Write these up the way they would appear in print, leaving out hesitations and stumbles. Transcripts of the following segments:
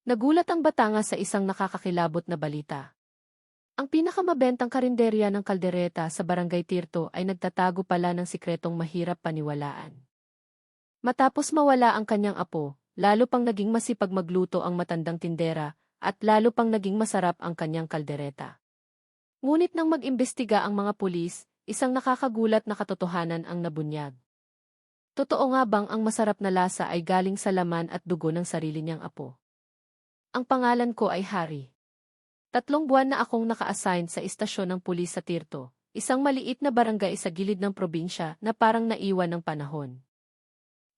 Nagulat ang Batanga sa isang nakakakilabot na balita. Ang pinakamabentang karinderya ng kaldereta sa Barangay Tirto ay nagtatago pala ng sikretong mahirap paniwalaan. Matapos mawala ang kanyang apo, lalo pang naging masipag magluto ang matandang tindera, at lalo pang naging masarap ang kanyang kaldereta. Ngunit nang mag-imbestiga ang mga pulis, isang nakakagulat na katotohanan ang nabunyag. Totoo nga bang ang masarap na lasa ay galing sa laman at dugo ng sarili niyang apo? Ang pangalan ko ay Harry. 3 buwan na akong naka-assign sa istasyon ng pulis sa Tirto, isang maliit na barangay sa gilid ng probinsya na parang naiwan ng panahon.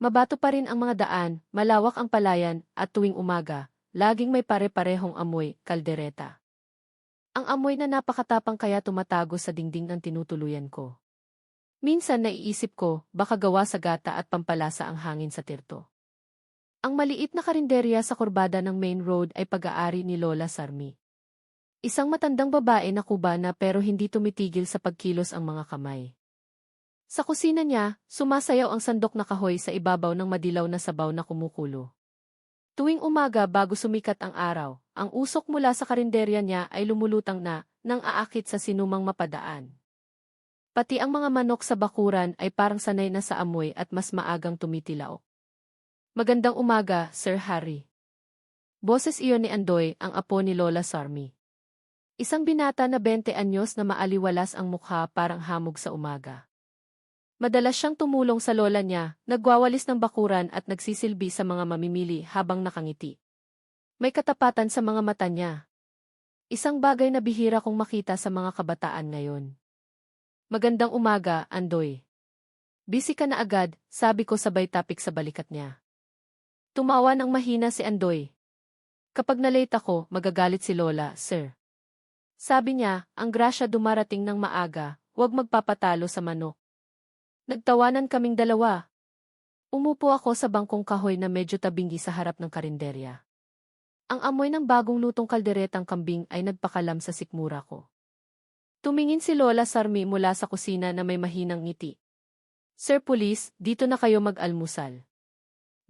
Mabato pa rin ang mga daan, malawak ang palayan, at tuwing umaga, laging may pare-parehong amoy, kaldereta. Ang amoy na napakatapang kaya tumatago sa dingding ng tinutuluyan ko. Minsan naiisip ko, baka gawa sa gata at pampalasa ang hangin sa Tirto. Ang maliit na karinderya sa kurbada ng main road ay pag-aari ni Lola Sarmi. Isang matandang babae na Kubana pero hindi tumitigil sa pagkilos ang mga kamay. Sa kusina niya, sumasayaw ang sandok na kahoy sa ibabaw ng madilaw na sabaw na kumukulo. Tuwing umaga bago sumikat ang araw, ang usok mula sa karinderya niya ay lumulutang na, nang aakit sa sinumang mapadaan. Pati ang mga manok sa bakuran ay parang sanay na sa amoy at mas maagang tumitilaok. Magandang umaga, Sir Harry. Boses iyon ni Andoy, ang apo ni Lola Sarmi. Isang binata na 20 anyos na maaliwalas ang mukha parang hamog sa umaga. Madalas siyang tumulong sa lola niya, nagwawalis ng bakuran at nagsisilbi sa mga mamimili habang nakangiti. May katapatan sa mga mata niya. Isang bagay na bihira kong makita sa mga kabataan ngayon. Magandang umaga, Andoy. Busy ka na agad, sabi ko sabay tapik sa balikat niya. Tumawa ng mahina si Andoy. Kapag na-late ako, magagalit si Lola, sir. Sabi niya, ang grasya dumarating ng maaga, huwag magpapatalo sa manok. Nagtawanan kaming dalawa. Umupo ako sa bangkong kahoy na medyo tabingi sa harap ng karinderya. Ang amoy ng bagong lutong kalderetang kambing ay nagpakalam sa sikmura ko. Tumingin si Lola Sarmi mula sa kusina na may mahinang ngiti. Sir Police, dito na kayo mag-almusal.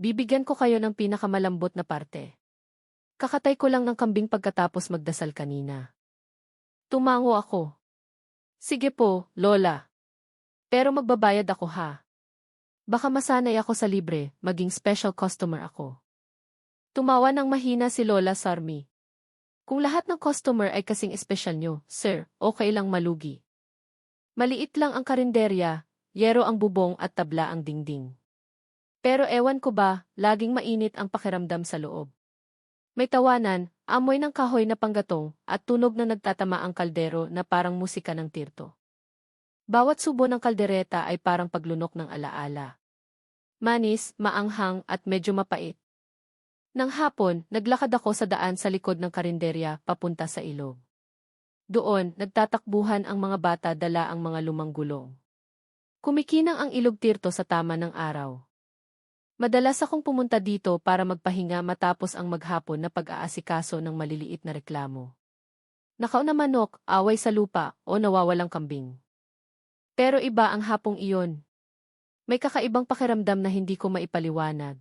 Bibigyan ko kayo ng pinakamalambot na parte. Kakatay ko lang ng kambing pagkatapos magdasal kanina. Tumango ako. Sige po, Lola. Pero magbabayad ako ha. Baka masanay ako sa libre, maging special customer ako. Tumawa ng mahina si Lola Sarmi. Kung lahat ng customer ay kasing espesyal nyo, sir, okay lang malugi. Maliit lang ang karinderya, yero ang bubong at tabla ang dingding. Pero ewan ko ba, laging mainit ang pakiramdam sa loob. May tawanan, amoy ng kahoy na panggatong, at tunog na nagtatama ang kaldero na parang musika ng Tirto. Bawat subo ng kaldereta ay parang paglunok ng alaala. Manis, maanghang at medyo mapait. Nang hapon, naglakad ako sa daan sa likod ng karinderya papunta sa ilog. Doon, nagtatakbuhan ang mga bata dala ang mga lumang gulong. Kumikinang ang ilog Tirto sa tama ng araw. Madalas akong pumunta dito para magpahinga matapos ang maghapon na pag-aasikaso ng maliliit na reklamo. Nakaw na manok, away sa lupa, o nawawalang kambing. Pero iba ang hapong iyon. May kakaibang pakiramdam na hindi ko maipaliwanag.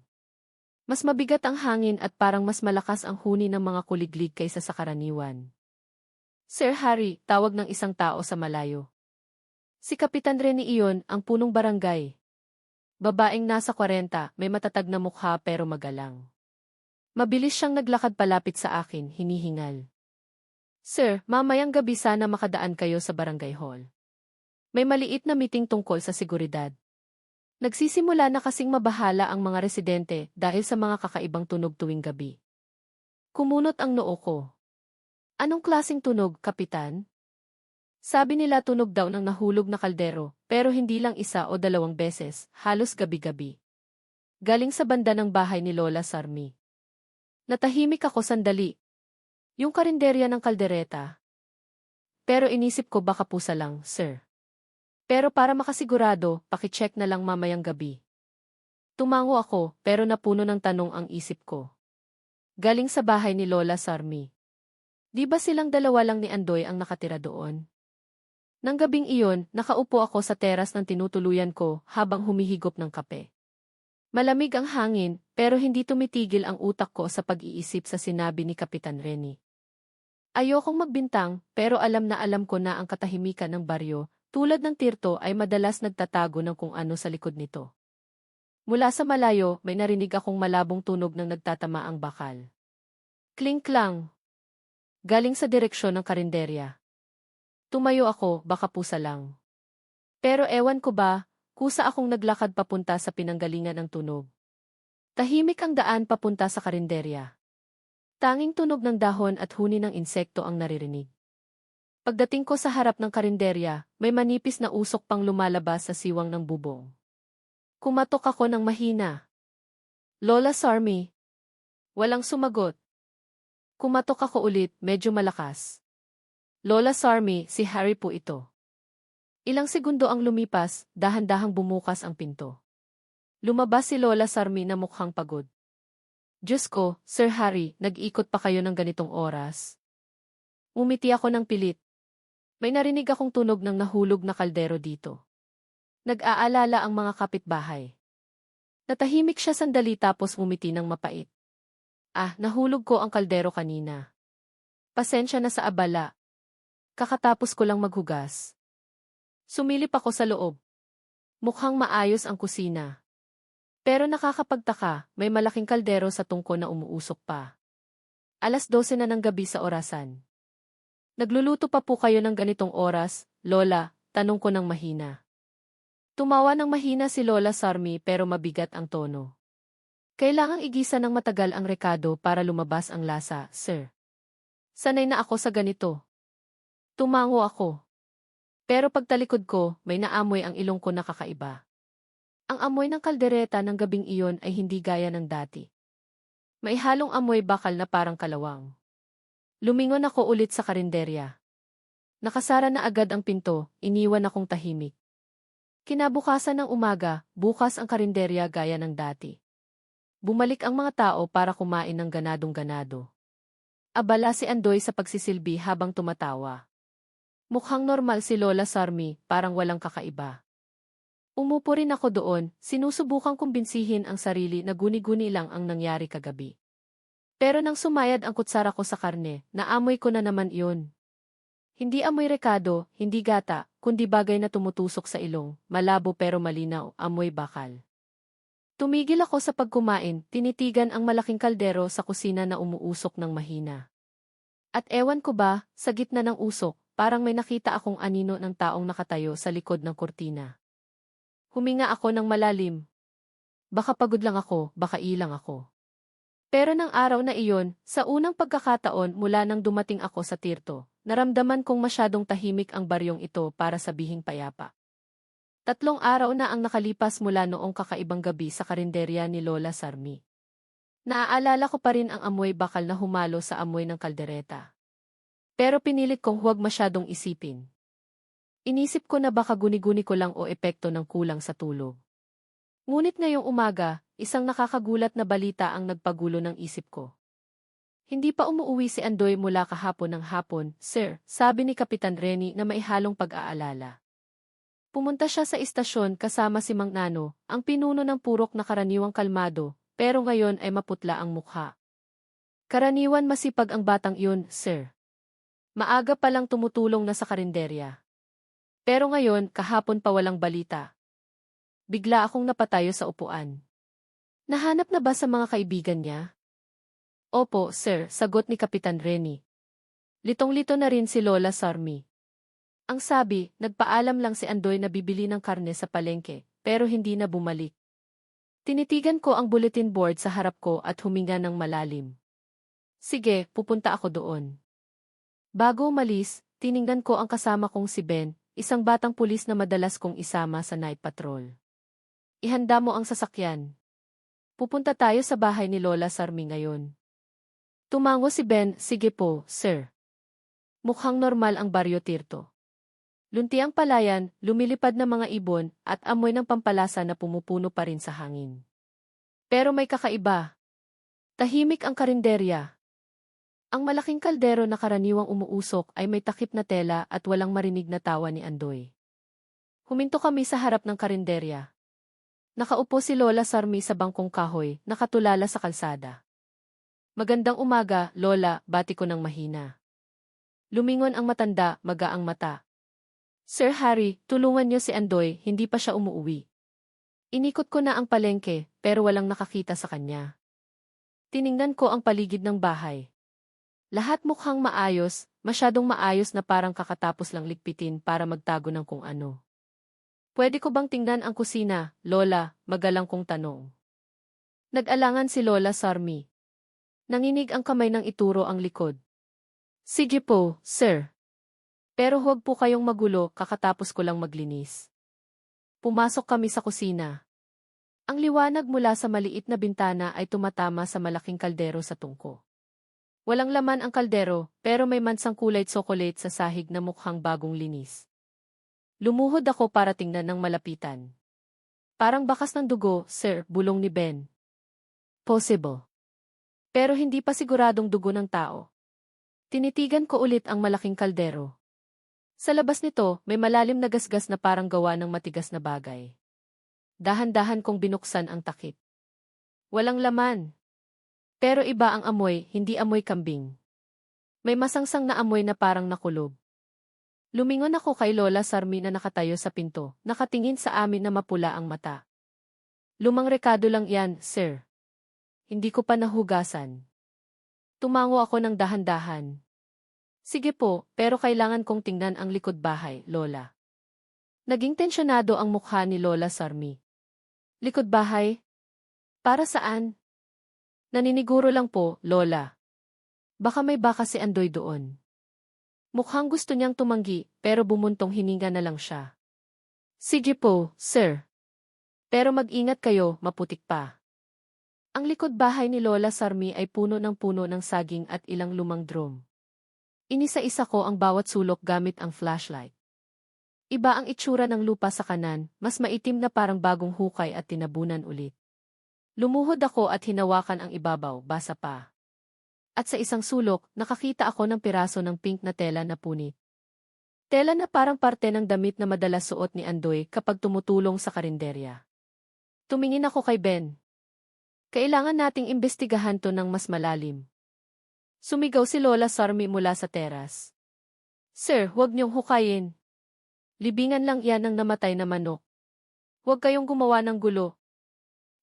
Mas mabigat ang hangin at parang mas malakas ang huni ng mga kuliglig kaysa sa karaniwan. Sir Harry, tawag ng isang tao sa malayo. Si Kapitan Rene iyon, ang punong barangay. Babaeng nasa 40, may matatag na mukha pero magalang. Mabilis siyang naglakad palapit sa akin, hinihingal. Sir, mamayang gabi sana makadaan kayo sa barangay hall. May maliit na meeting tungkol sa seguridad. Nagsisimula na kasing mabahala ang mga residente dahil sa mga kakaibang tunog tuwing gabi. Kumunot ang noo ko. Anong klaseng tunog, Kapitan? Sabi nila tunog daw ng nahulog na kaldero, pero hindi lang 1 o 2 beses, halos gabi-gabi. Galing sa banda ng bahay ni Lola Sarmi. Natahimik ako sandali. Yung karinderya ng kaldereta. Pero inisip ko baka pusa lang, sir. Pero para makasigurado, pakicheck na lang mamayang gabi. Tumango ako, pero napuno ng tanong ang isip ko. Galing sa bahay ni Lola Sarmi. Di ba silang dalawa lang ni Andoy ang nakatira doon? Nang gabing iyon, nakaupo ako sa teras ng tinutuluyan ko habang humihigop ng kape. Malamig ang hangin, pero hindi tumitigil ang utak ko sa pag-iisip sa sinabi ni Kapitan Reni. Ayokong magbintang, pero alam na alam ko na ang katahimikan ng baryo, tulad ng tirto ay madalas nagtatago ng kung ano sa likod nito. Mula sa malayo, may narinig akong malabong tunog ng nagtatama ang bakal. Klink lang. Galing sa direksyon ng karinderya. Tumayo ako, baka pusa lang. Pero ewan ko ba, kusa akong naglakad papunta sa pinanggalingan ng tunog. Tahimik ang daan papunta sa karinderya. Tanging tunog ng dahon at huni ng insekto ang naririnig. Pagdating ko sa harap ng karinderya, may manipis na usok pang lumalabas sa siwang ng bubong. Kumatok ako ng mahina. Lola Sarmi. Walang sumagot. Kumatok ako ulit, medyo malakas. Lola Sarmi, si Harry po ito. Ilang segundo ang lumipas, dahan-dahang bumukas ang pinto. Lumabas si Lola Sarmi na mukhang pagod. Diyos ko, Sir Harry, nag-ikot pa kayo ng ganitong oras? Umiti ako ng pilit. May narinig akong tunog ng nahulog na kaldero dito. Nag-aalala ang mga kapitbahay. Natahimik siya sandali tapos umiti ng mapait. Nahulog ko ang kaldero kanina. Pasensya na sa abala. Kakatapos ko lang maghugas. Sumilip ako sa loob. Mukhang maayos ang kusina. Pero nakakapagtaka, may malaking kaldero sa tungko na umuusok pa. 12:00 na ng gabi sa orasan. Nagluluto pa po kayo ng ganitong oras, Lola, tanong ko ng mahina. Tumawa ng mahina si Lola Sarmi pero mabigat ang tono. Kailangang igisa ng matagal ang rekado para lumabas ang lasa, sir. Sanay na ako sa ganito. Tumango ako. Pero pagtalikod ko, may naamoy ang ilong ko na kakaiba. Ang amoy ng kaldereta ng gabing iyon ay hindi gaya ng dati. May halong amoy bakal na parang kalawang. Lumingon ako ulit sa karinderya. Nakasara na agad ang pinto, iniwan akong tahimik. Kinabukasan ng umaga, bukas ang karinderya gaya ng dati. Bumalik ang mga tao para kumain ng ganadong-ganado. Abala si Andoy sa pagsisilbi habang tumatawa. Mukhang normal si Lola Sarmi, parang walang kakaiba. Umupo rin ako doon, sinusubukang kumbinsihin ang sarili na guni-guni lang ang nangyari kagabi. Pero nang sumayad ang kutsara ko sa karne, naamoy ko na naman iyon. Hindi amoy rekado, hindi gata, kundi bagay na tumutusok sa ilong, malabo pero malinaw, amoy bakal. Tumigil ako sa pagkumain, tinitigan ang malaking kaldero sa kusina na umuusok ng mahina. At ewan ko ba, sa gitna ng usok, parang may nakita akong anino ng taong nakatayo sa likod ng kurtina. Huminga ako ng malalim. Baka pagod lang ako, baka ilang ako. Pero ng araw na iyon, sa unang pagkakataon mula nang dumating ako sa Tirto, naramdaman kong masyadong tahimik ang baryong ito para sabihing payapa. 3 araw na ang nakalipas mula noong kakaibang gabi sa karinderya ni Lola Sarmi. Naaalala ko pa rin ang amoy bakal na humalo sa amoy ng kaldereta. Pero pinilit kong huwag masyadong isipin. Inisip ko na baka guni-guni ko lang o epekto ng kulang sa tulog. Ngunit ngayong umaga, isang nakakagulat na balita ang nagpagulo ng isip ko. Hindi pa umuuwi si Andoy mula kahapon ng hapon, sir, sabi ni Kapitan Reni na may halong pag-aalala. Pumunta siya sa istasyon kasama si Mang Nano, ang pinuno ng purok na karaniwang kalmado, pero ngayon ay maputla ang mukha. Karaniwan masipag ang batang iyon, sir. Maaga pa lang tumutulong na sa karinderya. Pero ngayon, kahapon pa walang balita. Bigla akong napatayo sa upuan. Nahanap na ba sa mga kaibigan niya? Opo, sir, sagot ni Kapitan Reni. Litong-lito na rin si Lola Sarmi. Ang sabi, nagpaalam lang si Andoy na bibili ng karne sa palengke, pero hindi na bumalik. Tinitigan ko ang bulletin board sa harap ko at huminga ng malalim. Sige, pupunta ako doon. Bago umalis, tiningnan ko ang kasama kong si Ben, isang batang pulis na madalas kong isama sa night patrol. Ihanda mo ang sasakyan. Pupunta tayo sa bahay ni Lola Sarmi ngayon. Tumango si Ben, sige po, sir. Mukhang normal ang baryo Tirto. Luntiang palayan, lumilipad na mga ibon, at amoy ng pampalasa na pumupuno pa rin sa hangin. Pero may kakaiba. Tahimik ang karinderya. Ang malaking kaldero na karaniwang umuusok ay may takip na tela at walang marinig na tawa ni Andoy. Huminto kami sa harap ng karinderya. Nakaupo si Lola Sarmi sa bangkong kahoy, nakatulala sa kalsada. Magandang umaga, Lola, bati ko ng mahina. Lumingon ang matanda, magaang mata. Sir Harry, tulungan niyo si Andoy, hindi pa siya umuuwi. Inikot ko na ang palengke, pero walang nakakita sa kanya. Tiningnan ko ang paligid ng bahay. Lahat mukhang maayos, masyadong maayos na parang kakatapos lang ligpitin para magtago ng kung ano. Pwede ko bang tingnan ang kusina, Lola? Magalang kong tanong. Nag-alangan si Lola Sarmi. Nanginig ang kamay ng ituro ang likod. Sige po, sir. Pero huwag po kayong magulo, kakatapos ko lang maglinis. Pumasok kami sa kusina. Ang liwanag mula sa maliit na bintana ay tumatama sa malaking kaldero sa tungko. Walang laman ang kaldero, pero may mansang kulay tsokolate sa sahig na mukhang bagong linis. Lumuhod ako para tingnan ng malapitan. Parang bakas ng dugo, sir, bulong ni Ben. Possible. Pero hindi pa siguradong dugo ng tao. Tinitigan ko ulit ang malaking kaldero. Sa labas nito, may malalim na gasgas na parang gawa ng matigas na bagay. Dahan-dahan kong binuksan ang takip. Walang laman. Pero iba ang amoy, hindi amoy kambing. May masangsang na amoy na parang nakulob. Lumingon ako kay Lola Sarmi na nakatayo sa pinto, nakatingin sa amin na mapula ang mata. Lumang rekado lang yan, sir. Hindi ko pa nahugasan. Tumango ako ng dahan-dahan. Sige po, pero kailangan kong tingnan ang likod bahay, Lola. Naging tensyonado ang mukha ni Lola Sarmi. Likod bahay? Para saan? Naniniguro lang po, Lola. Baka may baka si Andoy doon. Mukhang gusto niyang tumanggi, pero bumuntong hininga na lang siya. Sige po, sir. Pero mag-ingat kayo, maputik pa. Ang likod bahay ni Lola Sarmi ay puno ng saging at ilang lumang drum. Inisa-isa ko ang bawat sulok gamit ang flashlight. Iba ang itsura ng lupa sa kanan, mas maitim na parang bagong hukay at tinabunan ulit. Lumuhod ako at hinawakan ang ibabaw, basa pa. At sa isang sulok, nakakita ako ng piraso ng pink na tela na punit. Tela na parang parte ng damit na madalas suot ni Andoy kapag tumutulong sa karinderya. Tumingin ako kay Ben. Kailangan nating imbestigahan to ng mas malalim. Sumigaw si Lola Sarmi mula sa teras. Sir, huwag niyong hukayin. Libingan lang yan ng namatay na manok. Huwag kayong gumawa ng gulo.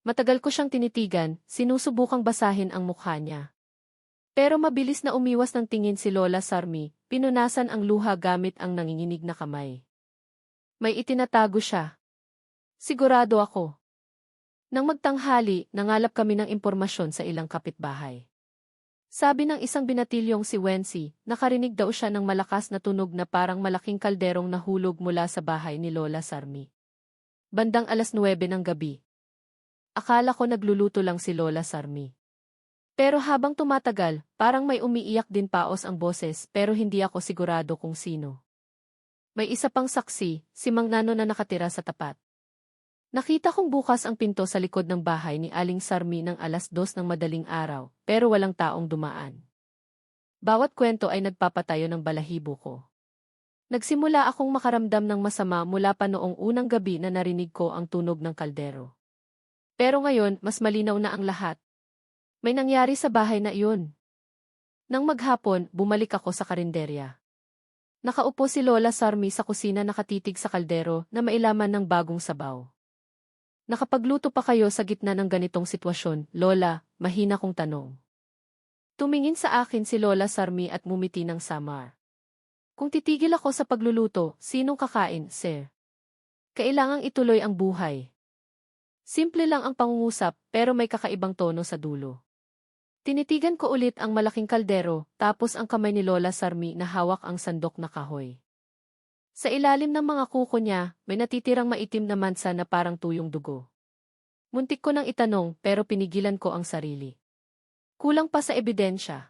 Matagal ko siyang tinitigan, sinusubukang basahin ang mukha niya. Pero mabilis na umiwas ng tingin si Lola Sarmi, pinunasan ang luha gamit ang nanginginig na kamay. May itinatago siya. Sigurado ako. Nang magtanghali, nangalap kami ng impormasyon sa ilang kapitbahay. Sabi ng isang binatilyong si Wency, nakarinig daw siya ng malakas na tunog na parang malaking kalderong nahulog mula sa bahay ni Lola Sarmi. Bandang 9:00 ng gabi. Akala ko nagluluto lang si Lola Sarmi. Pero habang tumatagal, parang may umiiyak din paos ang boses pero hindi ako sigurado kung sino. May isa pang saksi, si Mang Nano na nakatira sa tapat. Nakita kong bukas ang pinto sa likod ng bahay ni Aling Sarmi ng 2:00 ng madaling araw, pero walang taong dumaan. Bawat kwento ay nagpapatayo ng balahibo ko. Nagsimula akong makaramdam ng masama mula pa noong unang gabi na narinig ko ang tunog ng kaldero. Pero ngayon, mas malinaw na ang lahat. May nangyari sa bahay na iyon. Nang maghapon, bumalik ako sa karinderya. Nakaupo si Lola Sarmi sa kusina nakatitig sa kaldero na mailaman ng bagong sabaw. Nakapagluto pa kayo sa gitna ng ganitong sitwasyon, Lola? Mahina kong tanong. Tumingin sa akin si Lola Sarmi at ngumiti ng samar. Kung titigil ako sa pagluluto, sinong kakain, sir? Kailangang ituloy ang buhay. Simple lang ang pangungusap, pero may kakaibang tono sa dulo. Tinitigan ko ulit ang malaking kaldero, tapos ang kamay ni Lola Sarmi na hawak ang sandok na kahoy. Sa ilalim ng mga kuko niya, may natitirang maitim na mansa na parang tuyong dugo. Muntik ko nang itanong, pero pinigilan ko ang sarili. Kulang pa sa ebidensya.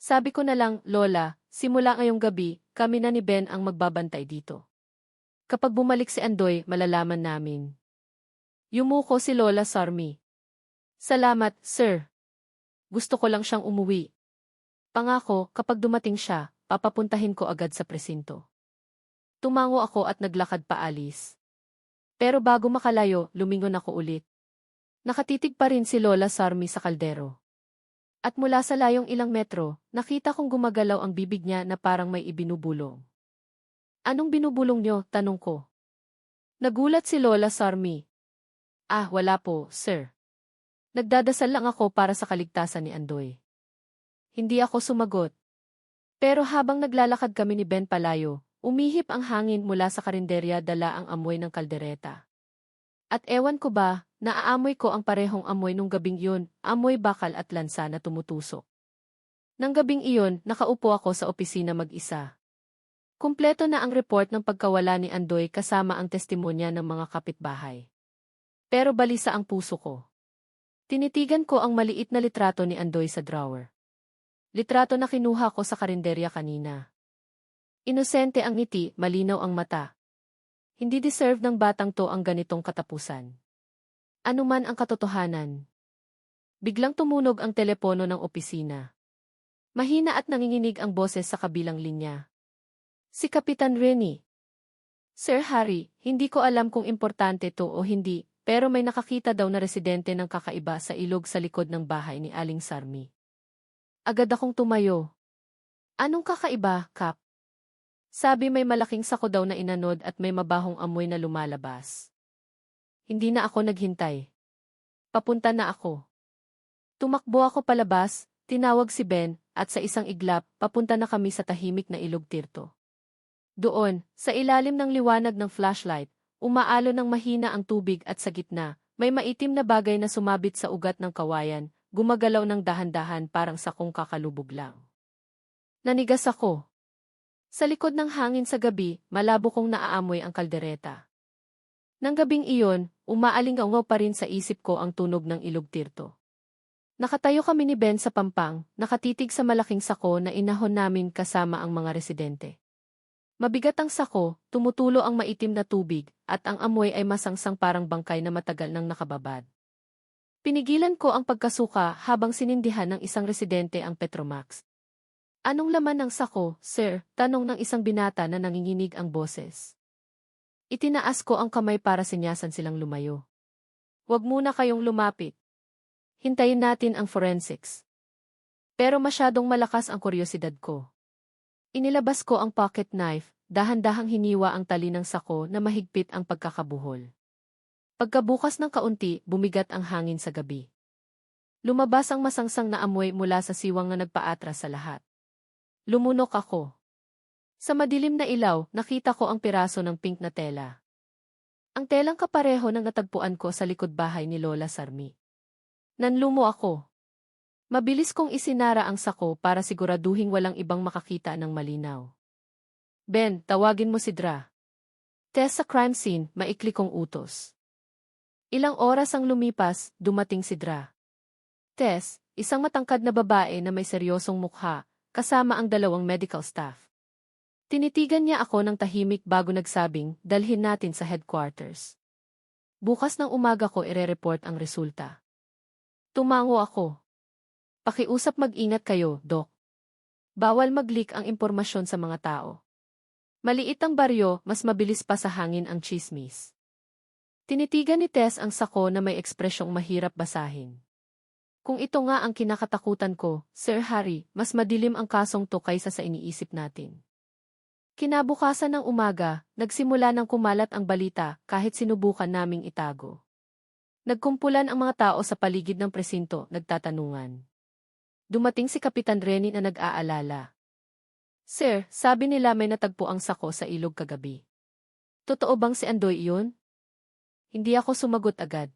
Sabi ko na lang, Lola, simula ngayong gabi, kami na ni Ben ang magbabantay dito. Kapag bumalik si Andoy, malalaman namin. Yumuko si Lola Sarmi. Salamat, sir. Gusto ko lang siyang umuwi. Pangako, kapag dumating siya, papapuntahin ko agad sa presinto. Tumango ako at naglakad paalis. Pero bago makalayo, lumingon ako ulit. Nakatitig pa rin si Lola Sarmi sa kaldero. At mula sa layong ilang metro, nakita kong gumagalaw ang bibig niya na parang may ibinubulong. Anong binubulong niyo? Tanong ko. Nagulat si Lola Sarmi. Ah, wala po, sir. Nagdadasal lang ako para sa kaligtasan ni Andoy. Hindi ako sumagot. Pero habang naglalakad kami ni Ben palayo, umihip ang hangin mula sa karinderya dala ang amoy ng kaldereta. At ewan ko ba, naaamoy ko ang parehong amoy nung gabing yun, amoy bakal at lansa na tumutusok. Nang gabing iyon, nakaupo ako sa opisina mag-isa. Kumpleto na ang report ng pagkawala ni Andoy kasama ang testimonya ng mga kapitbahay. Pero balisa ang puso ko. Tinitigan ko ang maliit na litrato ni Andoy sa drawer. Litrato na kinuha ko sa karinderya kanina. Inosente ang ngiti, malinaw ang mata. Hindi deserve ng batang to ang ganitong katapusan. Ano man ang katotohanan. Biglang tumunog ang telepono ng opisina. Mahina at nanginginig ang boses sa kabilang linya. Si Kapitan Rennie. Sir Harry, hindi ko alam kung importante to o hindi, pero may nakakita daw na residente ng kakaiba sa ilog sa likod ng bahay ni Aling Sarmi. Agad akong tumayo. Anong kakaiba, Kap? Sabi may malaking sako daw na inanod at may mabahong amoy na lumalabas. Hindi na ako naghintay. Papunta na ako. Tumakbo ako palabas, tinawag si Ben, at sa isang iglap, papunta na kami sa tahimik na ilog Tirto. Doon, sa ilalim ng liwanag ng flashlight, umaalo ng mahina ang tubig at sa gitna, may maitim na bagay na sumabit sa ugat ng kawayan, gumagalaw ng dahan-dahan parang sakong kakalubog lang. Nanigas ako. Sa likod ng hangin sa gabi, malabo kong naaamoy ang kaldereta. Nang gabing iyon, umaalingaw pa rin sa isip ko ang tunog ng ilog Tirto. Nakatayo kami ni Ben sa pampang, nakatitig sa malaking sako na inahon namin kasama ang mga residente. Mabigat ang sako, tumutulo ang maitim na tubig, at ang amoy ay masangsang parang bangkay na matagal nang nakababad. Pinigilan ko ang pagkasuka habang sinindihan ng isang residente ang Petromax. Anong laman ng sako, sir? Tanong ng isang binata na nanginginig ang boses. Itinaas ko ang kamay para sinyasan silang lumayo. Huwag muna kayong lumapit. Hintayin natin ang forensics. Pero masyadong malakas ang kuryosidad ko. Inilabas ko ang pocket knife, dahan-dahang hiniwa ang tali ng sako na mahigpit ang pagkakabuhol. Pagkabukas ng kaunti, bumigat ang hangin sa gabi. Lumabas ang masangsang na amoy mula sa siwang na nagpaatras sa lahat. Lumunok ako. Sa madilim na ilaw, nakita ko ang piraso ng pink na tela. Ang telang kapareho ng natagpuan ko sa likod bahay ni Lola Sarmi. Nanlumo ako. Mabilis kong isinara ang sako para siguraduhing walang ibang makakita ng malinaw. Ben, tawagin mo si Dra. Tess sa crime scene, maikli kong utos. Ilang oras ang lumipas, dumating si Dra. Tess, isang matangkad na babae na may seryosong mukha, kasama ang dalawang medical staff. Tinitigan niya ako ng tahimik bago nagsabing, dalhin natin sa headquarters. Bukas ng umaga ko ire-report ang resulta. Tumango ako. Pakiusap mag-ingat kayo, Doc. Bawal mag-leak ang impormasyon sa mga tao. Maliit ang baryo, mas mabilis pa sa hangin ang chismis. Tinitigan ni Tess ang sako na may ekspresyong mahirap basahin. Kung ito nga ang kinakatakutan ko, Sir Harry, mas madilim ang kasong to kaysa sa iniisip natin. Kinabukasan ng umaga, nagsimula ng kumalat ang balita kahit sinubukan naming itago. Nagkumpulan ang mga tao sa paligid ng presinto, nagtatanungan. Dumating si Kapitan Rennie na nag-aalala. Sir, sabi nila may natagpo ang sako sa ilog kagabi. Totoo bang si Andoy iyon? Hindi ako sumagot agad.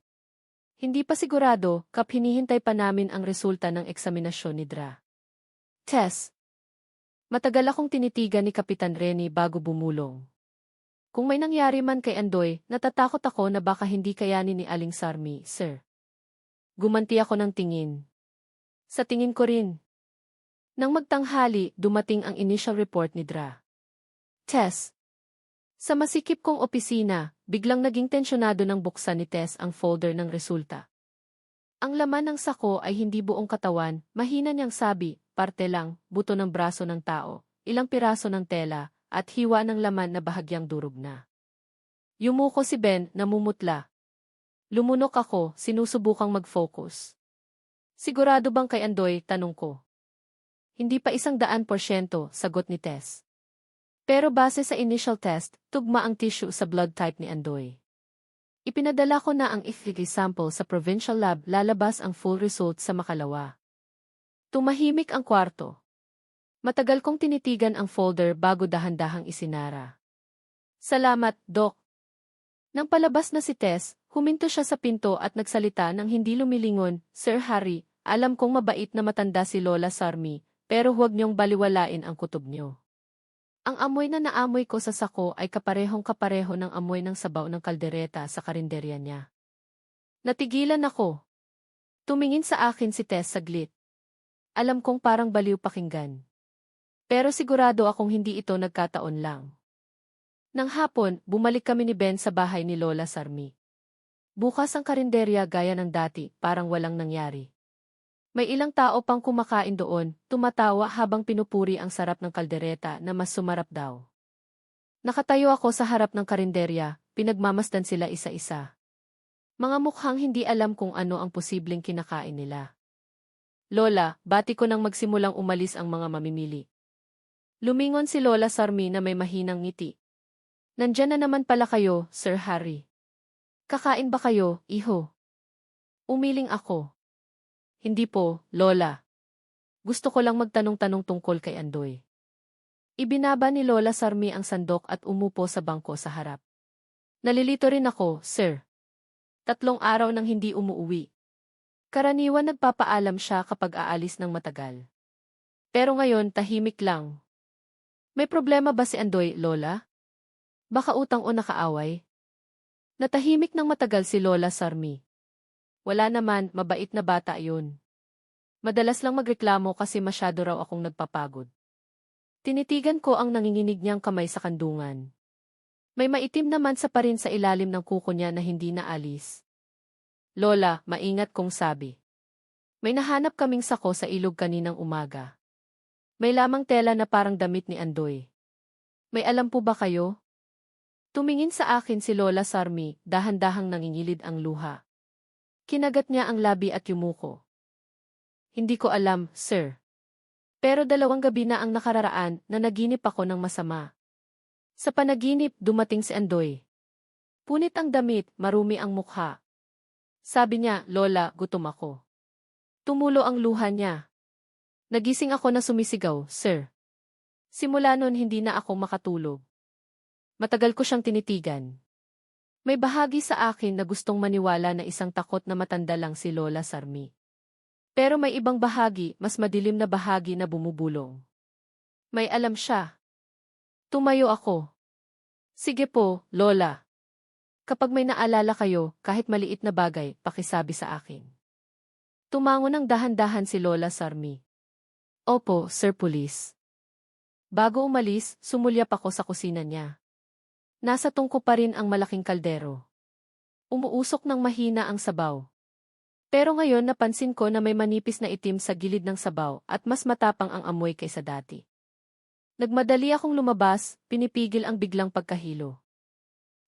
Hindi pa sigurado, kap hinihintay pa namin ang resulta ng eksaminasyon ni Dra. Tess. Matagal akong tinitigan ni Kapitan Rennie bago bumulong. Kung may nangyari man kay Andoy, natatakot ako na baka hindi kayanin ni Aling Sarmi, sir. Gumanti ako ng tingin. Sa tingin ko rin. Nang magtanghali, dumating ang initial report ni Dra. Tess. Sa masikip kong opisina, biglang naging tensyonado ng buksan ni Tess ang folder ng resulta. Ang laman ng sako ay hindi buong katawan, mahina niyang sabi, parte lang, buto ng braso ng tao, ilang piraso ng tela, at hiwa ng laman na bahagyang durog na. Yumuko si Ben, namumutla. Lumunok ako, sinusubukang mag-focus. Sigurado bang kay Andoy, tanong ko. Hindi pa 100%, sagot ni Tess. Pero base sa initial test, tugma ang tissue sa blood type ni Andoy. Ipinadala ko na ang IFIG sample sa provincial lab, lalabas ang full result sa makalawa. Tumahimik ang kwarto. Matagal kong tinitigan ang folder bago dahan-dahang isinara. Salamat, Doc. Nang palabas na si Tess, huminto siya sa pinto at nagsalita ng hindi lumilingon, Sir Harry, alam kong mabait na matanda si Lola Sarmi, pero huwag niyong baliwalain ang kutob niyo. Ang amoy na naamoy ko sa sako ay kaparehong-kapareho ng amoy ng sabaw ng kaldereta sa karinderya niya. Natigilan ako. Tumingin sa akin si Tess saglit. Alam kong parang baliw pakinggan. Pero sigurado akong hindi ito nagkataon lang. Nang hapon, bumalik kami ni Ben sa bahay ni Lola Sarmi. Bukas ang karinderya gaya ng dati, parang walang nangyari. May ilang tao pang kumakain doon, tumatawa habang pinupuri ang sarap ng kaldereta na mas sumarap daw. Nakatayo ako sa harap ng karinderya, pinagmamasdan sila isa-isa. Mga mukhang hindi alam kung ano ang posibleng kinakain nila. Lola, bati ko nang magsimulang umalis ang mga mamimili. Lumingon si Lola Sarmi na may mahinang ngiti. Nandyan na naman pala kayo, Sir Harry. Kakain ba kayo, iho? Umiling ako. Hindi po, Lola. Gusto ko lang magtanong-tanong tungkol kay Andoy. Ibinaba ni Lola Sarmi ang sandok at umupo sa bangko sa harap. Nalilito rin ako, sir. 3 araw nang hindi umuuwi. Karaniwan nagpapaalam siya kapag aalis ng matagal. Pero ngayon tahimik lang. May problema ba si Andoy, Lola? Baka utang o nakaaway? Natahimik ng matagal si Lola Sarmi. Wala naman, mabait na bata yun. Madalas lang magreklamo kasi masyado raw akong nagpapagod. Tinitigan ko ang nanginginig niyang kamay sa kandungan. May maitim naman sa parin sa ilalim ng kuko niya na hindi naalis. Lola, maingat kong sabi. May nahanap kaming sako sa ilog kaninang umaga. May lamang tela na parang damit ni Andoy. May alam po ba kayo? Tumingin sa akin si Lola Sarmi, dahan-dahang nangingilid ang luha. Kinagat niya ang labi at yumuko. Hindi ko alam, sir. Pero 2 gabi na ang nakararaan na naginip ako ng masama. Sa panaginip, dumating si Andoy. Punit ang damit, marumi ang mukha. Sabi niya, Lola, gutom ako. Tumulo ang luha niya. Nagising ako na sumisigaw, sir. Simula noon hindi na ako makatulog. Matagal ko siyang tinitigan. May bahagi sa akin na gustong maniwala na isang takot na matanda lang si Lola Sarmi. Pero may ibang bahagi, mas madilim na bahagi na bumubulong. May alam siya. Tumayo ako. Sige po, Lola. Kapag may naalala kayo, kahit maliit na bagay, pakisabi sa akin. Tumango ng dahan-dahan si Lola Sarmi. Opo, Sir Police. Bago umalis, sumulyap ako sa kusina niya. Nasa tungko pa rin ang malaking kaldero. Umuusok ng mahina ang sabaw. Pero ngayon napansin ko na may manipis na itim sa gilid ng sabaw at mas matapang ang amoy kaysa dati. Nagmadali akong lumabas, pinipigil ang biglang pagkahilo.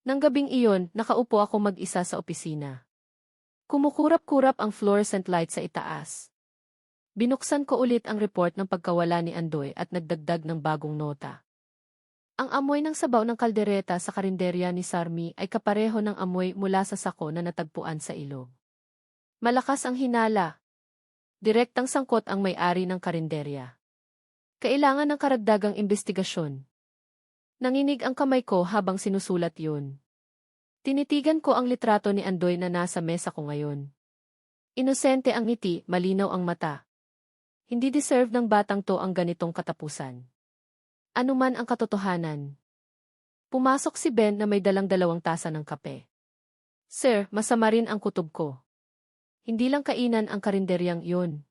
Nang gabing iyon, nakaupo ako mag-isa sa opisina. Kumukurap-kurap ang fluorescent light sa itaas. Binuksan ko ulit ang report ng pagkawala ni Andoy at nagdagdag ng bagong nota. Ang amoy ng sabaw ng kaldereta sa karinderya ni Sarmi ay kapareho ng amoy mula sa sako na natagpuan sa ilog. Malakas ang hinala. Direktang sangkot ang may-ari ng karinderya. Kailangan ng karagdagang imbestigasyon. Nanginig ang kamay ko habang sinusulat yun. Tinitigan ko ang litrato ni Andoy na nasa mesa ko ngayon. Inosente ang ngiti, malinaw ang mata. Hindi deserve ng batang to ang ganitong katapusan. Ano man ang katotohanan. Pumasok si Ben na may dalang 2 tasa ng kape. Sir, masama rin ang kutob ko. Hindi lang kainan ang karinderyang yun.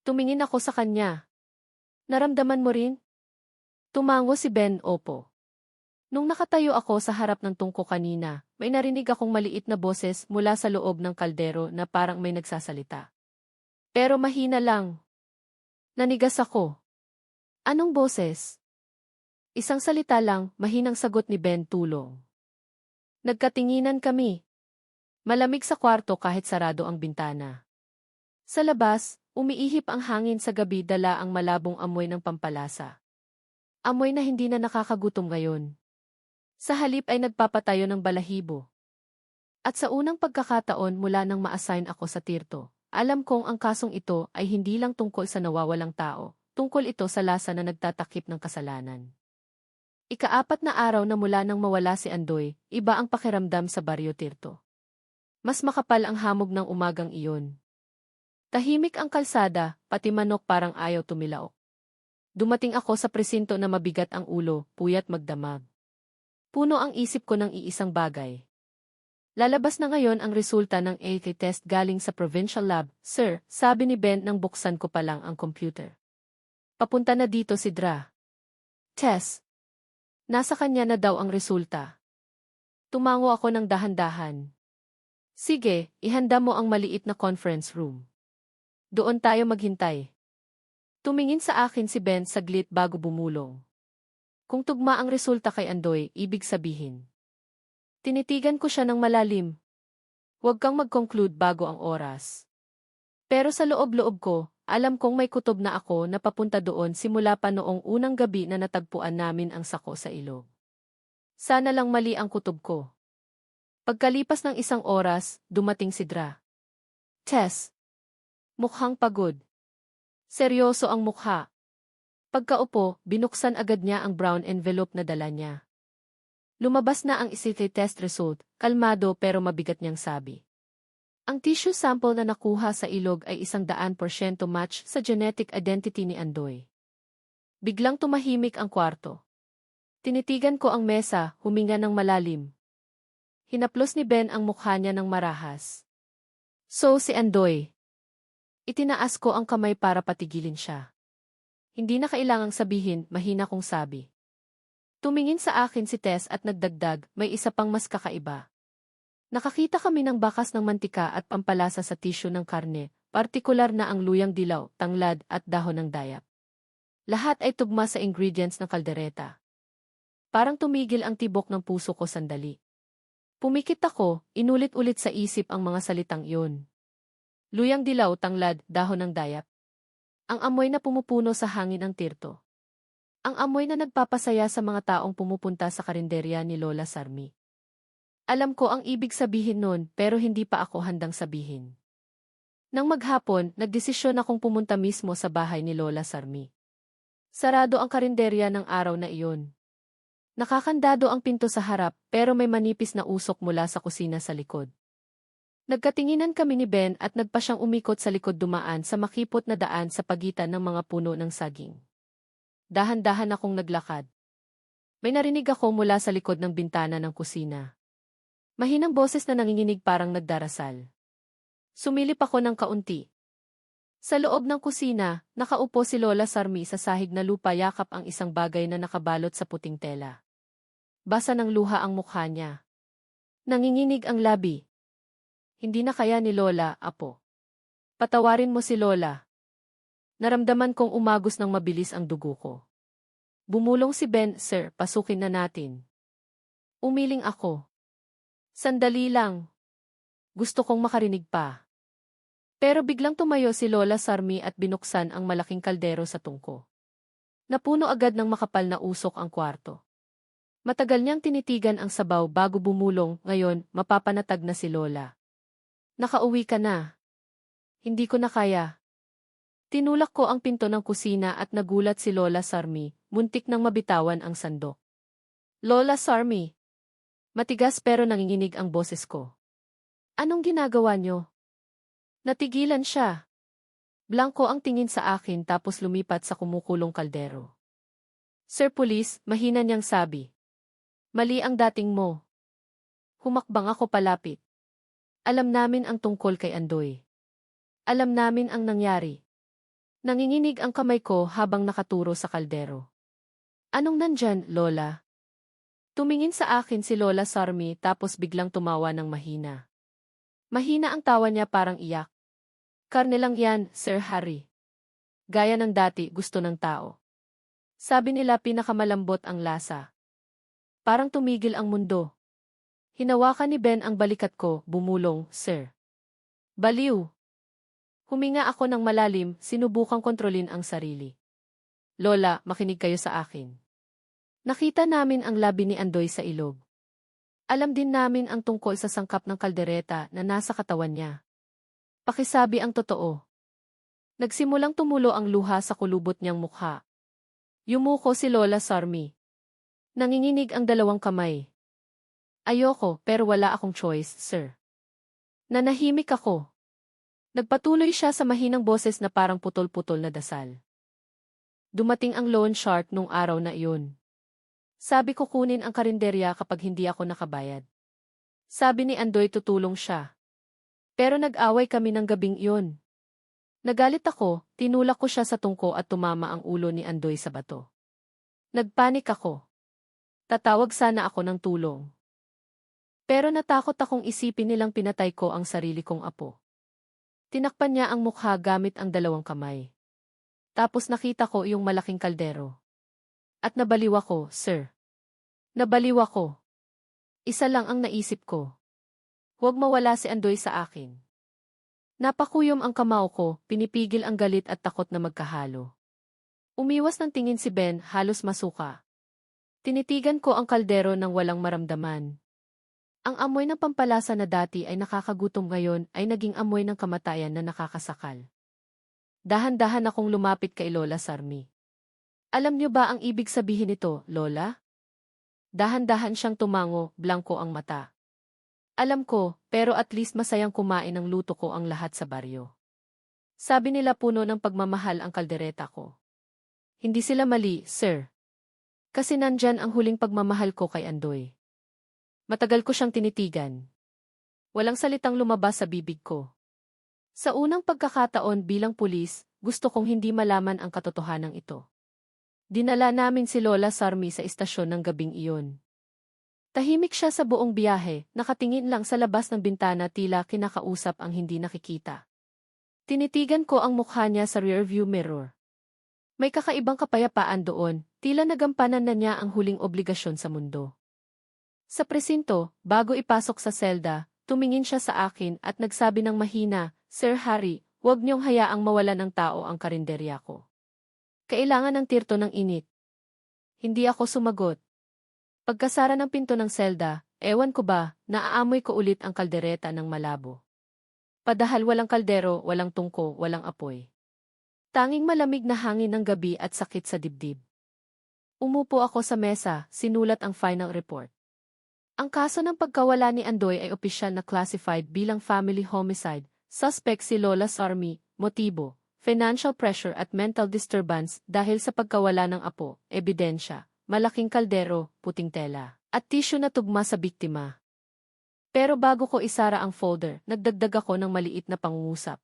Tumingin ako sa kanya. Naramdaman mo rin? Tumango si Ben, opo. Nung nakatayo ako sa harap ng tungko kanina, may narinig akong maliit na boses mula sa loob ng kaldero na parang may nagsasalita. Pero mahina lang. Nanigas ako. Anong boses? Isang salita lang, mahinang sagot ni Ben, tulong. Nagkatinginan kami. Malamig sa kwarto kahit sarado ang bintana. Sa labas, umiihip ang hangin sa gabi dala ang malabong amoy ng pampalasa. Amoy na hindi na nakakagutom ngayon. Sa halip ay nagpapatayo ng balahibo. At sa unang pagkakataon mula nang ma-assign ako sa Tirto, alam kong ang kasong ito ay hindi lang tungkol sa nawawalang tao, tungkol ito sa lasa na nagtatakip ng kasalanan. Ika-4 na araw na mula nang mawala si Andoy, iba ang pakiramdam sa Baryo Tirto. Mas makapal ang hamog ng umagang iyon. Tahimik ang kalsada, pati manok parang ayaw tumilaok. Dumating ako sa presinto na mabigat ang ulo, puyat magdamag. Puno ang isip ko ng iisang bagay. Lalabas na ngayon ang resulta ng AK test galing sa provincial lab, sir, sabi ni Ben nang buksan ko pa lang ang computer. Papunta na dito si Dra. Tess. Nasa kanya na daw ang resulta. Tumango ako ng dahan-dahan. Sige, ihanda mo ang maliit na conference room. Doon tayo maghintay. Tumingin sa akin si Ben saglit bago bumulong. Kung tugma ang resulta kay Andoy, ibig sabihin. Tinitigan ko siya ng malalim. Huwag kang mag-conclude bago ang oras. Pero sa loob-loob ko, alam kong may kutob na ako na papunta doon simula pa noong unang gabi na natagpuan namin ang sako sa ilog. Sana lang mali ang kutob ko. Pagkalipas ng 1 oras, dumating si Dra. Tess. Mukhang pagod. Seryoso ang mukha. Pagkaupo, binuksan agad niya ang brown envelope na dala niya. Lumabas na ang ICT test result, kalmado pero mabigat niyang sabi. Ang tissue sample na nakuha sa ilog ay 100% match sa genetic identity ni Andoy. Biglang tumahimik ang kwarto. Tinitigan ko ang mesa, huminga ng malalim. Hinaplos ni Ben ang mukha niya ng marahas. So si Andoy. Itinaas ko ang kamay para patigilin siya. Hindi na kailangang sabihin, mahina kong sabi. Tumingin sa akin si Tess at nagdagdag, may isa pang mas kakaiba. Nakakita kami ng bakas ng mantika at pampalasa sa tissue ng karne, partikular na ang luyang dilaw, tanglad at dahon ng dayap. Lahat ay tugma sa ingredients ng kaldereta. Parang tumigil ang tibok ng puso ko sandali. Pumikit ako, inulit-ulit sa isip ang mga salitang iyon. Luyang dilaw, tanglad, dahon ng dayap. Ang amoy na pumupuno sa hangin ng Tirto. Ang amoy na nagpapasaya sa mga taong pumupunta sa karinderya ni Lola Sarmi. Alam ko ang ibig sabihin nun pero hindi pa ako handang sabihin. Nang maghapon, nagdesisyon akong pumunta mismo sa bahay ni Lola Sarmi. Sarado ang karinderya ng araw na iyon. Nakakandado ang pinto sa harap pero may manipis na usok mula sa kusina sa likod. Nagkatinginan kami ni Ben at nagpa siyang umikot sa likod dumaan sa makipot na daan sa pagitan ng mga puno ng saging. Dahan-dahan akong naglakad. May narinig ako mula sa likod ng bintana ng kusina. Mahinang boses na nanginginig parang nagdarasal. Sumilip ako ng kaunti. Sa loob ng kusina, nakaupo si Lola Sarmi sa sahig na lupa yakap ang isang bagay na nakabalot sa puting tela. Basa ng luha ang mukha niya. Nanginginig ang labi. Hindi na kaya ni Lola, apo. Patawarin mo si Lola. Naramdaman kong umagos ng mabilis ang dugo ko. Bumulong si Ben, sir, pasukin na natin. Umiling ako. Sandali lang. Gusto kong makarinig pa. Pero biglang tumayo si Lola Sarmi at binuksan ang malaking kaldero sa tungko. Napuno agad ng makapal na usok ang kwarto. Matagal niyang tinitigan ang sabaw bago bumulong, ngayon, mapapanatag na si Lola. Nakauwi ka na. Hindi ko na kaya. Tinulak ko ang pinto ng kusina at nagulat si Lola Sarmi, muntik nang mabitawan ang sandok. Lola Sarmi. Matigas pero nanginginig ang boses ko. Anong ginagawa niyo? Natigilan siya. Blanko ang tingin sa akin tapos lumipat sa kumukulong kaldero. Sir Police, mahina niyang sabi. Mali ang dating mo. Humakbang ako palapit. Alam namin ang tungkol kay Andoy. Alam namin ang nangyari. Nanginginig ang kamay ko habang nakaturo sa kaldero. Anong nandyan, Lola? Tumingin sa akin si Lola Sarmi tapos biglang tumawa ng mahina. Mahina ang tawa niya parang iyak. Karne lang yan, Sir Harry. Gaya ng dati, gusto ng tao. Sabi nila pinakamalambot ang lasa. Parang tumigil ang mundo. Hinawakan ni Ben ang balikat ko, bumulong, "Sir." Baliw. Huminga ako ng malalim, sinubukang kontrolin ang sarili. "Lola, makinig kayo sa akin." Nakita namin ang labi ni Andoy sa ilog. Alam din namin ang tungkol sa sangkap ng kaldereta na nasa katawan niya. Pakisabi ang totoo. Nagsimulang tumulo ang luha sa kulubot niyang mukha. Yumuko si Lola Sarmi. Nanginginig ang dalawang kamay. "Ayoko, pero wala akong choice, sir." Nanahimik ako. Nagpatuloy siya sa mahinang boses na parang putol-putol na dasal. "Dumating ang loan shark nung araw na iyon. Sabi ko kunin ang karinderya kapag hindi ako nakabayad. Sabi ni Andoy tutulong siya. Pero nag-away kami ng gabing iyon. Nagalit ako, tinulak ko siya sa tungko at tumama ang ulo ni Andoy sa bato. Nagpanik ako. Tatawag sana ako ng tulong. Pero natakot akong isipin nilang pinatay ko ang sarili kong apo." Tinakpan niya ang mukha gamit ang dalawang kamay. "Tapos nakita ko yung malaking kaldero. At nabaliw ako, sir. Nabaliw ako. Isa lang ang naisip ko. Huwag mawala si Andoy sa akin." Napakuyom ang kamao ko, pinipigil ang galit at takot na magkahalo. Umiwas ng tingin si Ben, halos masuka. Tinitigan ko ang kaldero ng walang maramdaman. Ang amoy ng pampalasa na dati ay nakakagutom ngayon ay naging amoy ng kamatayan na nakakasakal. Dahan-dahan akong lumapit kay Lola Sarmi. "Alam niyo ba ang ibig sabihin nito, Lola?" Dahan-dahan siyang tumango, blanko ang mata. "Alam ko, pero at least masayang kumain ng luto ko ang lahat sa baryo. Sabi nila puno ng pagmamahal ang kaldereta ko." "Hindi sila mali, sir. Kasi nandyan ang huling pagmamahal ko kay Andoy." Matagal ko siyang tinitigan. Walang salitang lumabas sa bibig ko. Sa unang pagkakataon bilang pulis, gusto kong hindi malaman ang katotohanan ito. Dinala namin si Lola Sarmi sa istasyon ng gabing iyon. Tahimik siya sa buong biyahe, nakatingin lang sa labas ng bintana tila kinakausap ang hindi nakikita. Tinitigan ko ang mukha niya sa rearview mirror. May kakaibang kapayapaan doon, tila nagampanan na niya ang huling obligasyon sa mundo. Sa presinto, bago ipasok sa selda, tumingin siya sa akin at nagsabi ng mahina, "Sir Harry, huwag niyong hayaang mawalan ng tao ang karinderya ko. Kailangan ng tirto ng init." Hindi ako sumagot. Pagkasara ng pinto ng selda, ewan ko ba, naaamoy ko ulit ang kaldereta ng malabo. Padahal walang kaldero, walang tungko, walang apoy. Tanging malamig na hangin ng gabi at sakit sa dibdib. Umupo ako sa mesa, sinulat ang final report. Ang kaso ng pagkawala ni Andoy ay opisyal na classified bilang family homicide. Suspect si Lola Sarmi, motibo, financial pressure at mental disturbance dahil sa pagkawala ng apo, ebidensya, malaking kaldero, puting tela, at tissue na tugma sa biktima. Pero bago ko isara ang folder, nagdagdag ako ng maliit na pangungusap.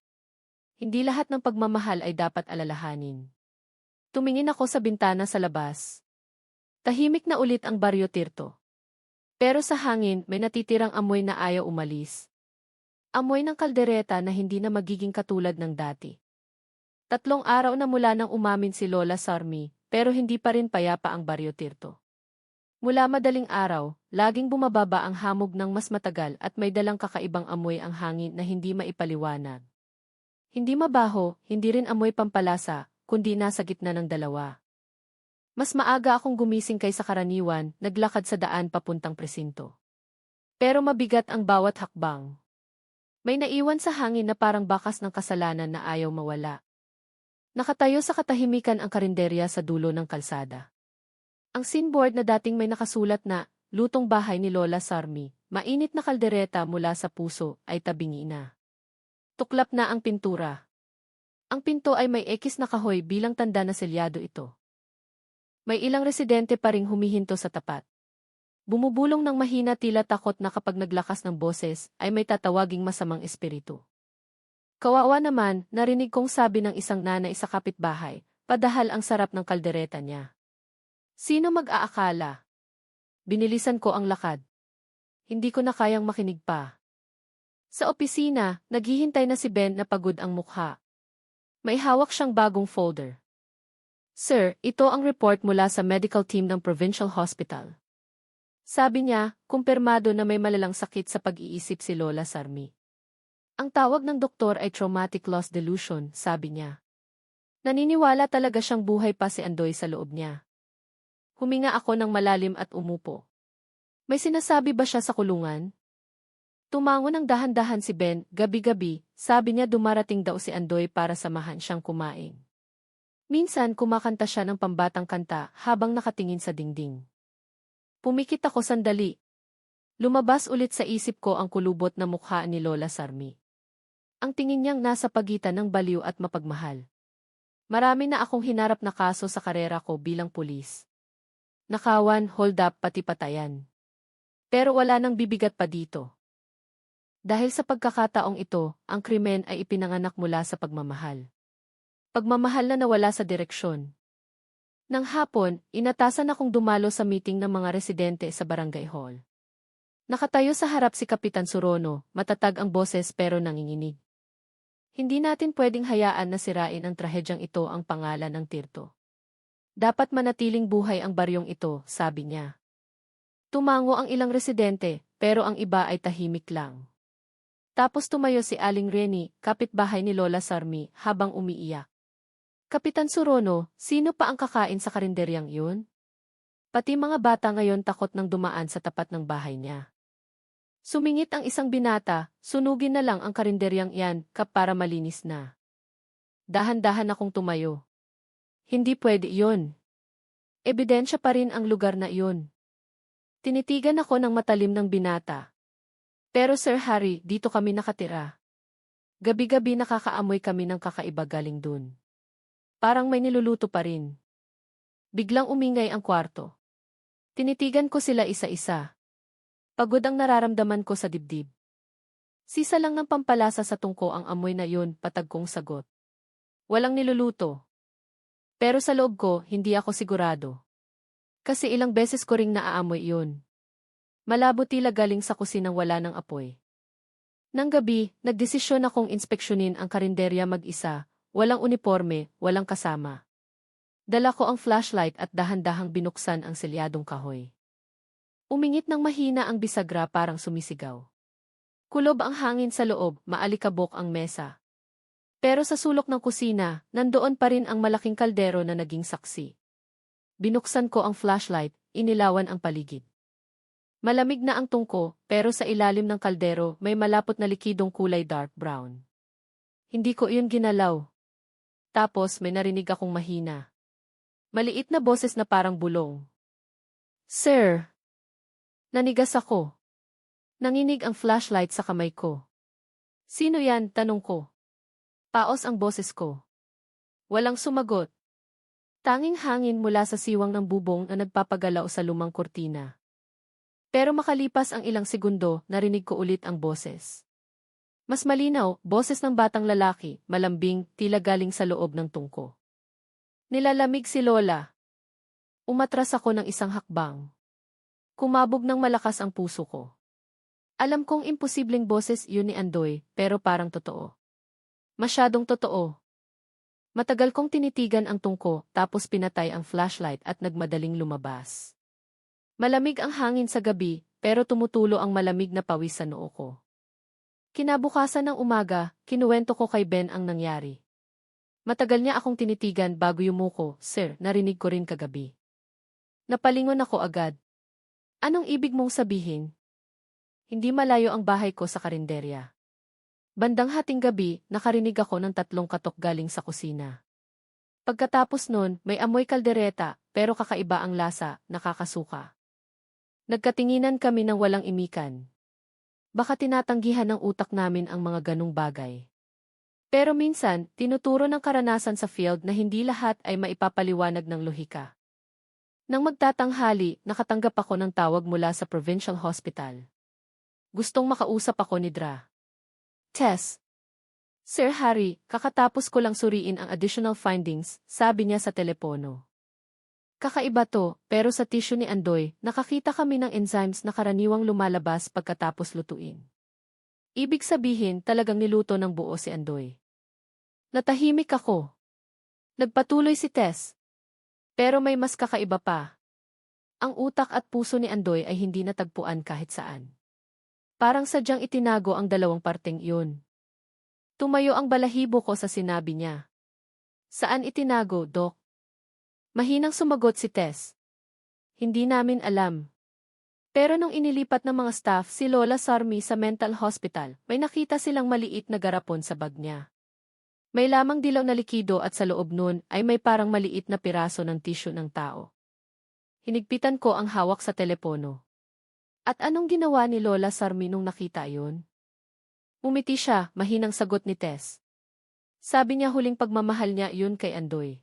Hindi lahat ng pagmamahal ay dapat alalahanin. Tumingin ako sa bintana sa labas. Tahimik na ulit ang Baryo Tirto. Pero sa hangin, may natitirang amoy na ayaw umalis. Amoy ng kaldereta na hindi na magiging katulad ng dati. 3 araw na mula nang umamin si Lola Sarmi, pero hindi pa rin payapa ang Baryo Tirto. Mula madaling araw, laging bumababa ang hamog ng mas matagal at may dalang kakaibang amoy ang hangin na hindi maipaliwanag. Hindi mabaho, hindi rin amoy pampalasa, kundi nasa gitna ng dalawa. Mas maaga akong gumising kaysa karaniwan, naglakad sa daan papuntang presinto. Pero mabigat ang bawat hakbang. May naiwan sa hangin na parang bakas ng kasalanan na ayaw mawala. Nakatayo sa katahimikan ang karinderya sa dulo ng kalsada. Ang sinboard na dating may nakasulat na, "Lutong bahay ni Lola Sarmi, mainit na kaldereta mula sa puso," ay tabingi na. Tuklap na ang pintura. Ang pinto ay may ekis na kahoy bilang tanda na selyado ito. May ilang residente pa ring humihinto sa tapat. Bumubulong ng mahina tila takot na kapag naglakas ng boses ay may tatawaging masamang espiritu. Kawawa naman, narinig kong sabi ng isang nanay sa kapitbahay, padahal ang sarap ng kaldereta niya. Sino mag-aakala? Binilisan ko ang lakad. Hindi ko na kayang makinig pa. Sa opisina, naghihintay na si Ben na pagod ang mukha. May hawak siyang bagong folder. "Sir, ito ang report mula sa medical team ng Provincial Hospital. Sabi niya, kumpirmado na may malalang sakit sa pag-iisip si Lola Sarmi. Ang tawag ng doktor ay traumatic loss delusion, sabi niya. Naniniwala talaga siyang buhay pa si Andoy sa loob niya. Huminga ako ng malalim at umupo. May sinasabi ba siya sa kulungan? Tumango ng dahan-dahan si Ben, gabi-gabi, sabi niya dumarating daw si Andoy para samahan siyang kumain. Minsan kumakanta siya ng pambatang kanta habang nakatingin sa dingding. Pumikit ako sandali. Lumabas ulit sa isip ko ang kulubot na mukha ni Lola Sarmi. Ang tingin niyang nasa pagitan ng baliw at mapagmahal. Marami na akong hinarap na kaso sa karera ko bilang pulis. Nakawan, hold up, pati patayan. Pero wala nang bibigat pa dito. Dahil sa pagkakataong ito, ang krimen ay ipinanganak mula sa pagmamahal. Pagmamahal na nawala sa direksyon. Nang hapon, inatasan akong dumalo sa meeting ng mga residente sa barangay hall. Nakatayo sa harap si Kapitan Surono, matatag ang boses pero nanginginig. Hindi natin pwedeng hayaan na sirain ang trahedyang ito ang pangalan ng Tirto. Dapat manatiling buhay ang baryong ito, sabi niya. Tumango ang ilang residente, pero ang iba ay tahimik lang. Tapos tumayo si Aling Reni, kapitbahay ni Lola Sarmi, habang umiiyak. Kapitan Surono, sino pa ang kakain sa karinderyang yun? Pati mga bata ngayon takot nang dumaan sa tapat ng bahay niya. Sumingit ang isang binata, sunugin na lang ang karinderyang iyan, para malinis na. Dahan-dahan akong tumayo. Hindi pwede yun. Ebidensya pa rin ang lugar na iyon. Tinitigan ako ng matalim ng binata. Pero Sir Harry, dito kami nakatira. Gabi-gabi nakakaamoy kami ng kakaiba galing dun. Parang may niluluto pa rin. Biglang umingay ang kwarto. Tinitigan ko sila isa-isa. Pagod ang nararamdaman ko sa dibdib. Sisa lang ng pampalasa sa tungko ang amoy na yun, patag kong sagot. Walang niluluto. Pero sa loob ko, hindi ako sigurado. Kasi ilang beses ko ring naaamoy yun. Malabo tila galing sa kusinang wala ng apoy. Nang gabi, nagdesisyon akong inspeksyonin ang karinderya mag-isa, walang uniforme, walang kasama. Dala ko ang flashlight at dahan-dahang binuksan ang selyadong kahoy. Umingit ng mahina ang bisagra parang sumisigaw. Kulob ang hangin sa loob, maalikabok ang mesa. Pero sa sulok ng kusina, nandoon pa rin ang malaking kaldero na naging saksi. Binuksan ko ang flashlight, inilawan ang paligid. Malamig na ang tungko, pero sa ilalim ng kaldero may malapot na likidong kulay dark brown. Hindi ko iyon ginalaw. Tapos may narinig akong mahina. Maliit na boses na parang bulong. Sir! Nanigas ako. Nanginig ang flashlight sa kamay ko. Sino yan? Tanong ko. Paos ang boses ko. Walang sumagot. Tanging hangin mula sa siwang ng bubong na nagpapagalaw sa lumang kurtina. Pero makalipas ang ilang segundo, narinig ko ulit ang boses. Mas malinaw, boses ng batang lalaki, malambing, tila galing sa loob ng tungko. Nilalamig si Lola. Umatras ako ng isang hakbang. Kumabog ng malakas ang puso ko. Alam kong imposibleng boses yun ni Andoy, pero parang totoo. Masyadong totoo. Matagal kong tinitigan ang tungko, tapos pinatay ang flashlight at nagmadaling lumabas. Malamig ang hangin sa gabi, pero tumutulo ang malamig na pawis sa noo ko. Kinabukasan ng umaga, kinuwento ko kay Ben ang nangyari. Matagal niya akong tinitigan bago yumuko, Sir, narinig ko rin kagabi. Napalingon ako agad. Anong ibig mong sabihin? Hindi malayo ang bahay ko sa karinderya. Bandang hating gabi, nakarinig ako ng 3 katok galing sa kusina. Pagkatapos nun, may amoy kaldereta, pero kakaiba ang lasa, nakakasuka. Nagkatinginan kami ng walang imikan. Baka tinatanggihan ng utak namin ang mga ganong bagay. Pero minsan, tinuturo ng karanasan sa field na hindi lahat ay maipapaliwanag ng lohika. Nang magtatanghali, nakatanggap ako ng tawag mula sa provincial hospital. Gustong makausap ako ni Dra. Tess. Sir Harry, kakatapos ko lang suriin ang additional findings, sabi niya sa telepono. Kakaiba to, pero sa tissue ni Andoy, nakakita kami ng enzymes na karaniwang lumalabas pagkatapos lutuin. Ibig sabihin talagang niluto ng buo si Andoy. Natahimik ako. Nagpatuloy si Tess. Pero may mas kakaiba pa. Ang utak at puso ni Andoy ay hindi natagpuan kahit saan. Parang sadyang itinago ang dalawang parteng iyon. Tumayo ang balahibo ko sa sinabi niya. Saan itinago, Dok? Mahinang sumagot si Tess. Hindi namin alam. Pero nung inilipat ng mga staff si Lola Sarmi sa mental hospital, may nakita silang maliit na garapon sa bag niya. May lamang dilaw na likido at sa loob nun ay may parang maliit na piraso ng tissue ng tao. Hinigpitan ko ang hawak sa telepono. At anong ginawa ni Lola Sarmi nung nakita yun? Umiti siya, mahinang sagot ni Tess. Sabi niya huling pagmamahal niya yun kay Andoy.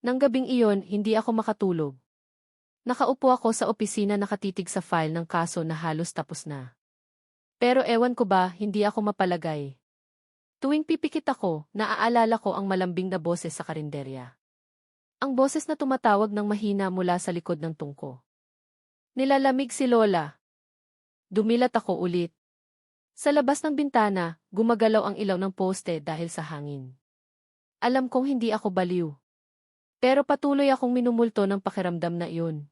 Nang gabing iyon, hindi ako makatulog. Nakaupo ako sa opisina nakatitig sa file ng kaso na halos tapos na. Pero ewan ko ba, hindi ako mapalagay. Tuwing pipikit ako, naaalala ko ang malambing na boses sa karinderya. Ang boses na tumatawag ng mahina mula sa likod ng tungko. Nilalamig si Lola. Dumilat ako ulit. Sa labas ng bintana, gumagalaw ang ilaw ng poste dahil sa hangin. Alam kong hindi ako baliw. Pero patuloy akong minumulto ng pakiramdam na iyon.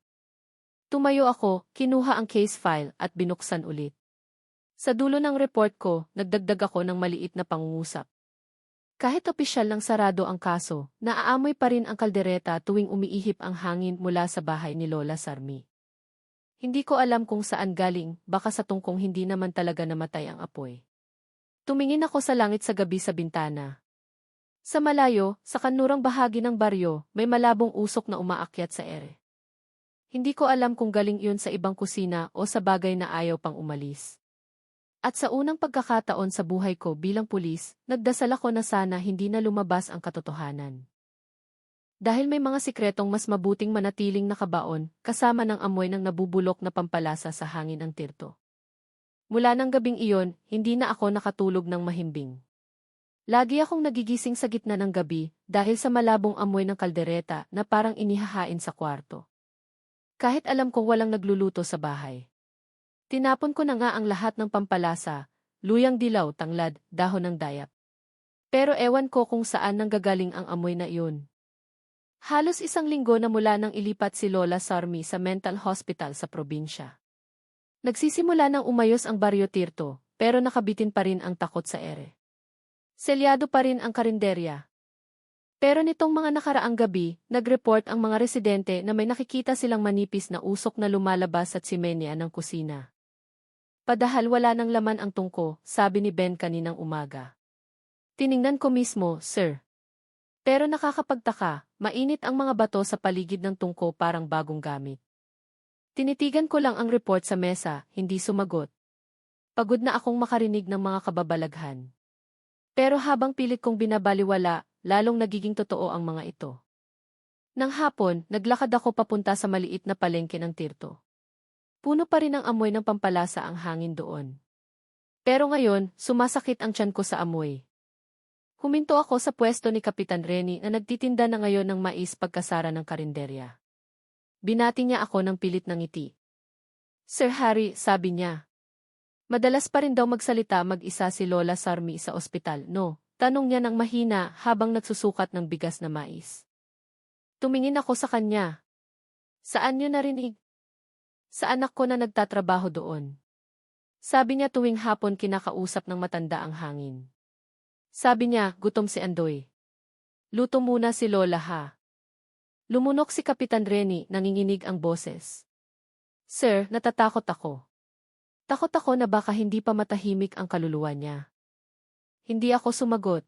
Tumayo ako, kinuha ang case file at binuksan ulit. Sa dulo ng report ko, nagdagdag ako ng maliit na pangungusap. Kahit opisyal lang sarado ang kaso, naaamoy pa rin ang kaldereta tuwing umiihip ang hangin mula sa bahay ni Lola Sarmi. Hindi ko alam kung saan galing, baka sa tungkong hindi naman talaga namatay ang apoy. Tumingin ako sa langit sa gabi sa bintana. Sa malayo, sa kanlurang bahagi ng baryo, may malabong usok na umaakyat sa ere. Hindi ko alam kung galing iyon sa ibang kusina o sa bagay na ayaw pang umalis. At sa unang pagkakataon sa buhay ko bilang pulis, nagdasal ako na sana hindi na lumabas ang katotohanan. Dahil may mga sikretong mas mabuting manatiling nakabaon, kasama ng amoy ng nabubulok na pampalasa sa hangin ang tirto. Mula ng gabing iyon, hindi na ako nakatulog ng mahimbing. Lagi akong nagigising sa gitna ng gabi dahil sa malabong amoy ng kaldereta na parang inihahain sa kwarto. Kahit alam kong walang nagluluto sa bahay. Tinapon ko na nga ang lahat ng pampalasa, luyang dilaw, tanglad, dahon ng dayap. Pero ewan ko kung saan nanggagaling ang amoy na iyon. Halos isang linggo na mula nang ilipat si Lola Sarmi sa mental hospital sa probinsya. Nagsisimula nang umayos ang Baryo Tirto, pero nakabitin pa rin ang takot sa ere. Selyado pa rin ang karinderya. Pero nitong mga nakaraang gabi, nag-report ang mga residente na may nakikita silang manipis na usok na lumalabas sa tsimenya ng kusina. Padahal wala nang laman ang tungko, sabi ni Ben kaninang umaga. Tiningnan ko mismo, sir. Pero nakakapagtaka, mainit ang mga bato sa paligid ng tungko parang bagong gamit. Tinitigan ko lang ang report sa mesa, hindi sumagot. Pagod na akong makarinig ng mga kababalaghan. Pero habang pilit kong binabaliwala, lalong nagiging totoo ang mga ito. Nang hapon, naglakad ako papunta sa maliit na palengke ng Tirto. Puno pa rin ang amoy ng pampalasa ang hangin doon. Pero ngayon, sumasakit ang tiyan ko sa amoy. Huminto ako sa pwesto ni Kapitan Reni na nagtitinda na ngayon ng mais pagkasara ng karinderya. Binati niya ako ng pilit ng ngiti. Sir Harry, sabi niya. Madalas pa rin daw magsalita mag-isa si Lola Sarmi sa ospital, no? Tanong niya ng mahina habang nagsusukat ng bigas na mais. Tumingin ako sa kanya. Saan niyo narinig? Sa anak ko na nagtatrabaho doon. Sabi niya tuwing hapon kinakausap ng matanda ang hangin. Sabi niya, gutom si Andoy. Luto muna si Lola ha. Lumunok si Kapitan Reni, nanginginig ang boses. Sir, natatakot ako. Takot ako na baka hindi pa matahimik ang kaluluwa niya. Hindi ako sumagot.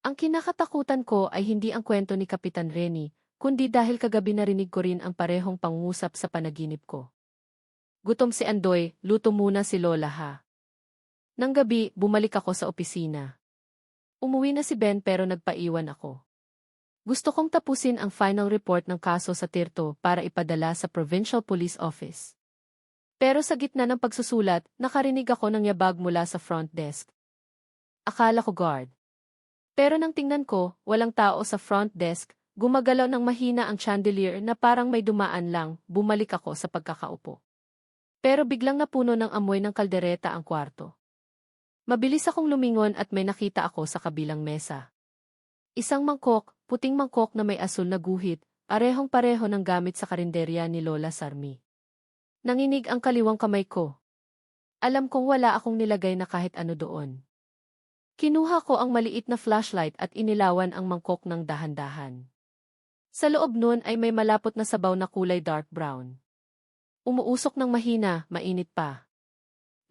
Ang kinakatakutan ko ay hindi ang kwento ni Kapitan Reni, kundi dahil kagabi narinig ko rin ang parehong pangungusap sa panaginip ko. Gutom si Andoy, luto muna si Lola ha. Nang gabi, bumalik ako sa opisina. Umuwi na si Ben pero nagpaiwan ako. Gusto kong tapusin ang final report ng kaso sa Tirto para ipadala sa Provincial Police Office. Pero sa gitna ng pagsusulat, nakarinig ako ng yabag mula sa front desk. Akala ko guard. Pero nang tingnan ko, walang tao sa front desk, gumagalaw ng mahina ang chandelier na parang may dumaan lang, bumalik ako sa pagkakaupo. Pero biglang napuno ng amoy ng kaldereta ang kwarto. Mabilis akong lumingon at may nakita ako sa kabilang mesa. Isang mangkok, puting mangkok na may asul na guhit, parehong-pareho ng gamit sa karinderya ni Lola Sarmi. Nanginig ang kaliwang kamay ko. Alam kong wala akong nilagay na kahit ano doon. Kinuha ko ang maliit na flashlight at inilawan ang mangkok ng dahan-dahan. Sa loob nun ay may malapot na sabaw na kulay dark brown. Umuusok ng mahina, mainit pa.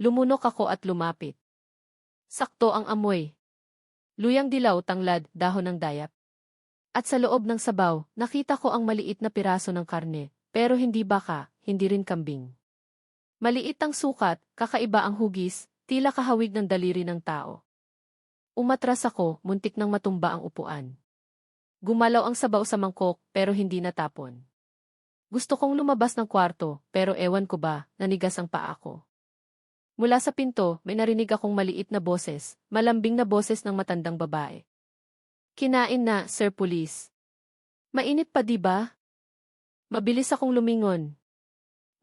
Lumunok ako at lumapit. Sakto ang amoy. Luyang dilaw, tanglad, dahon ng dayap. At sa loob ng sabaw, nakita ko ang maliit na piraso ng karne, pero hindi baka, hindi rin kambing. Maliit ang sukat, kakaiba ang hugis, tila kahawig ng daliri ng tao. Umatras ako, muntik nang matumba ang upuan. Gumalaw ang sabaw sa mangkok, pero hindi natapon. Gusto kong lumabas ng kwarto, pero ewan ko ba, nanigas ang paa ko. Mula sa pinto, may narinig akong maliit na boses, malambing na boses ng matandang babae. Kinain na, Sir Police. Mainit pa, di ba? Mabilis akong lumingon.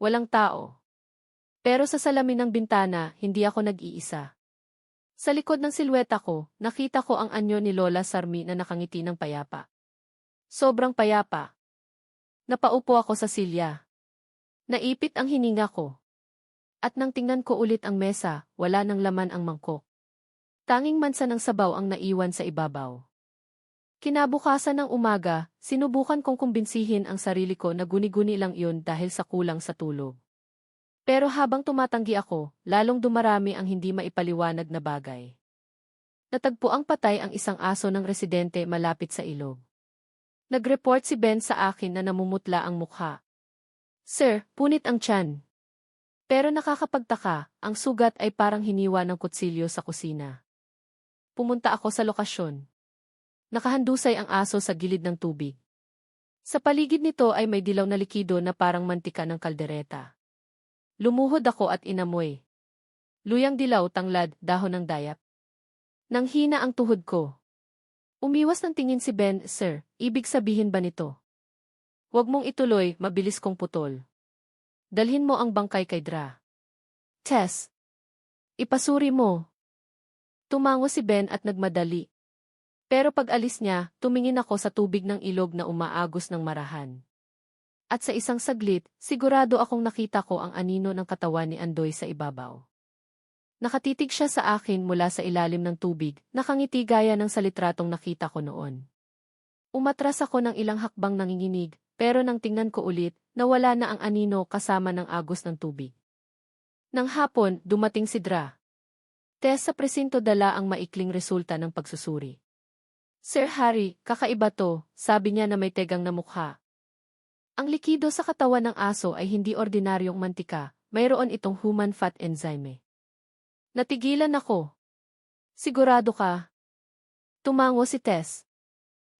Walang tao. Pero sa salamin ng bintana, hindi ako nag-iisa. Sa likod ng silweta ko, nakita ko ang anyo ni Lola Sarmi na nakangiti ng payapa. Sobrang payapa. Napaupo ako sa silya. Naipit ang hininga ko. At nang tingnan ko ulit ang mesa, wala nang laman ang mangkok. Tanging mansa ng sabaw ang naiwan sa ibabaw. Kinabukasan ng umaga, sinubukan kong kumbinsihin ang sarili ko na guni-guni lang iyon dahil sa kulang sa tulog. Pero habang tumatanggi ako, lalong dumarami ang hindi maipaliwanag na bagay. Natagpuang patay ang isang aso ng residente malapit sa ilog. Nag-report si Ben sa akin na namumutla ang mukha. Sir, punit ang tiyan. Pero nakakapagtaka, ang sugat ay parang hiniwa ng kutsilyo sa kusina. Pumunta ako sa lokasyon. Nakahandusay ang aso sa gilid ng tubig. Sa paligid nito ay may dilaw na likido na parang mantika ng kaldereta. Lumuhod ako at inamoy. Luyang dilaw, tanglad, dahon ng dayap. Nang hina ang tuhod ko. Umiwas ng tingin si Ben, Sir, ibig sabihin ba nito? Huwag mong ituloy, mabilis kong putol. Dalhin mo ang bangkay kay Dra. Tess. Ipasuri mo. Tumango si Ben at nagmadali. Pero pag alis niya, tumingin ako sa tubig ng ilog na umaagos ng marahan. At sa isang saglit, sigurado akong nakita ko ang anino ng katawan ni Andoy sa ibabaw. Nakatitig siya sa akin mula sa ilalim ng tubig, nakangiti gaya ng sa litratong nakita ko noon. Umatras ako ng ilang hakbang nanginginig, pero nang tingnan ko ulit, nawala na ang anino kasama ng agos ng tubig. Nang hapon, dumating si Dra. Tess sa presinto dala ang maikling resulta ng pagsusuri. Sir Harry, kakaiba to, sabi niya na may tegang na mukha. Ang likido sa katawan ng aso ay hindi ordinaryong mantika, mayroon itong human fat enzyme. Natigilan ako. Sigurado ka? Tumango si Tess.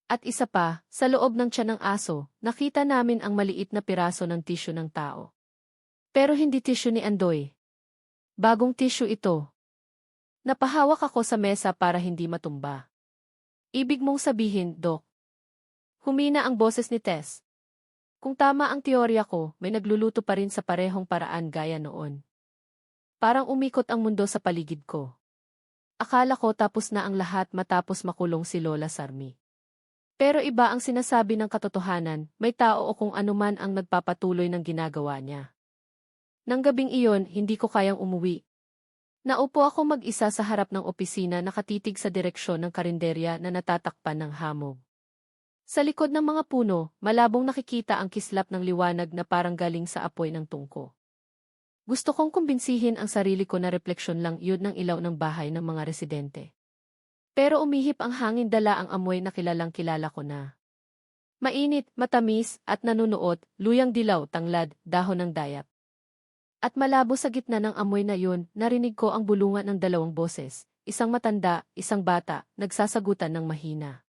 At isa pa, sa loob ng tiyan ng aso, nakita namin ang maliit na piraso ng tissue ng tao. Pero hindi tissue ni Andoy. Bagong tissue ito. Napahawak ako sa mesa para hindi matumba. Ibig mong sabihin, Doc. Humina ang boses ni Tess. Kung tama ang teorya ko, may nagluluto pa rin sa parehong paraan gaya noon. Parang umikot ang mundo sa paligid ko. Akala ko tapos na ang lahat matapos makulong si Lola Sarmi. Pero iba ang sinasabi ng katotohanan, may tao o kung anuman ang nagpapatuloy ng ginagawa niya. Nang gabing iyon, hindi ko kayang umuwi. Naupo ako mag-isa sa harap ng opisina nakatitig sa direksyon ng karinderya na natatakpan ng hamog. Sa likod ng mga puno, malabong nakikita ang kislap ng liwanag na parang galing sa apoy ng tungko. Gusto kong kumbinsihin ang sarili ko na refleksyon lang yun ng ilaw ng bahay ng mga residente. Pero umihip ang hangin dala ang amoy na kilalang kilala ko na. Mainit, matamis, at nanunuot, luyang dilaw, tanglad, dahon ng dayap. At malabo sa gitna ng amoy na yun, narinig ko ang bulungan ng dalawang boses, isang matanda, isang bata, nagsasagutan ng mahina.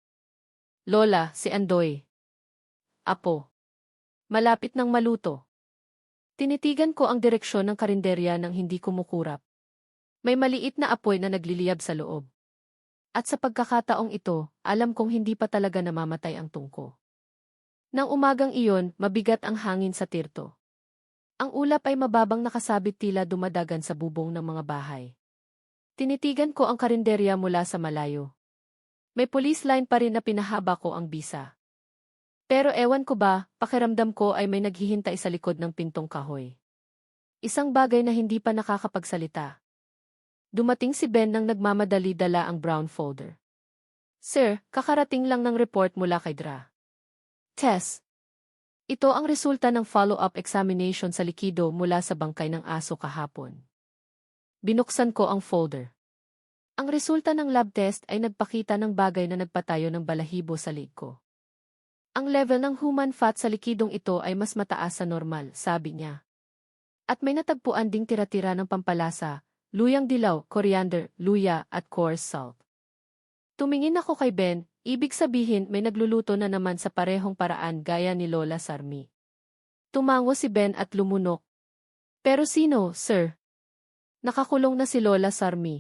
Lola, si Andoy. Apo. Malapit ng maluto. Tinitigan ko ang direksyon ng karinderya nang hindi kumukurap. May maliit na apoy na nagliliyab sa loob. At sa pagkakataong ito, alam kong hindi pa talaga namamatay ang tungko. Nang umagang iyon, mabigat ang hangin sa tirto. Ang ulap ay mababang nakasabit tila dumadagan sa bubong ng mga bahay. Tinitigan ko ang karinderya mula sa malayo. May police line pa rin na pinahaba ko ang bisa. Pero ewan ko ba, pakiramdam ko ay may naghihintay sa likod ng pintong kahoy. Isang bagay na hindi pa nakakapagsalita. Dumating si Ben nang nagmamadali dala ang brown folder. Sir, kakarating lang ng report mula kay Dra. Tess. Ito ang resulta ng follow-up examination sa likido mula sa bangkay ng aso kahapon. Binuksan ko ang folder. Ang resulta ng lab test ay nagpakita ng bagay na nagpatayo ng balahibo sa leg ko. Ang level ng human fat sa likidong ito ay mas mataas sa normal, sabi niya. At may natagpuan ding tira-tira ng pampalasa, luyang dilaw, coriander, luya at coarse salt. Tumingin ako kay Ben, ibig sabihin may nagluluto na naman sa parehong paraan gaya ni Lola Sarmi. Tumango si Ben at lumunok. Pero sino, sir? Nakakulong na si Lola Sarmi.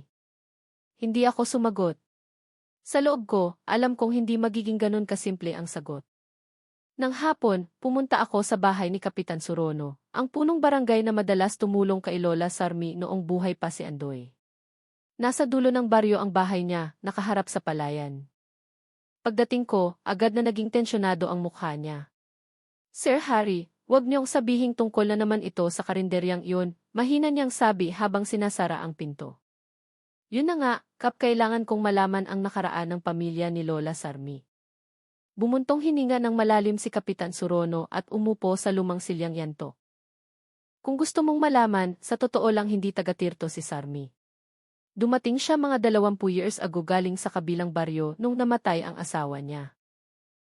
Hindi ako sumagot. Sa loob ko, alam kong hindi magiging ganun kasimple ang sagot. Nang hapon, pumunta ako sa bahay ni Kapitan Surono, ang punong barangay na madalas tumulong kay Lola Sarmi noong buhay pa si Andoy. Nasa dulo ng baryo ang bahay niya, nakaharap sa palayan. Pagdating ko, agad na naging tensyonado ang mukha niya. Sir Harry, huwag niyong sabihing tungkol na naman ito sa karinderyang iyon, mahina niyang sabi habang sinasara ang pinto. Yun na nga, kailangan kong malaman ang nakaraan ng pamilya ni Lola Sarmi. Bumuntong hininga ng malalim si Kapitan Surono at umupo sa lumang silyang yanto. Kung gusto mong malaman, sa totoo lang hindi taga-Tirto si Sarmi. Dumating siya mga 20 years ago galing sa kabilang baryo nung namatay ang asawa niya.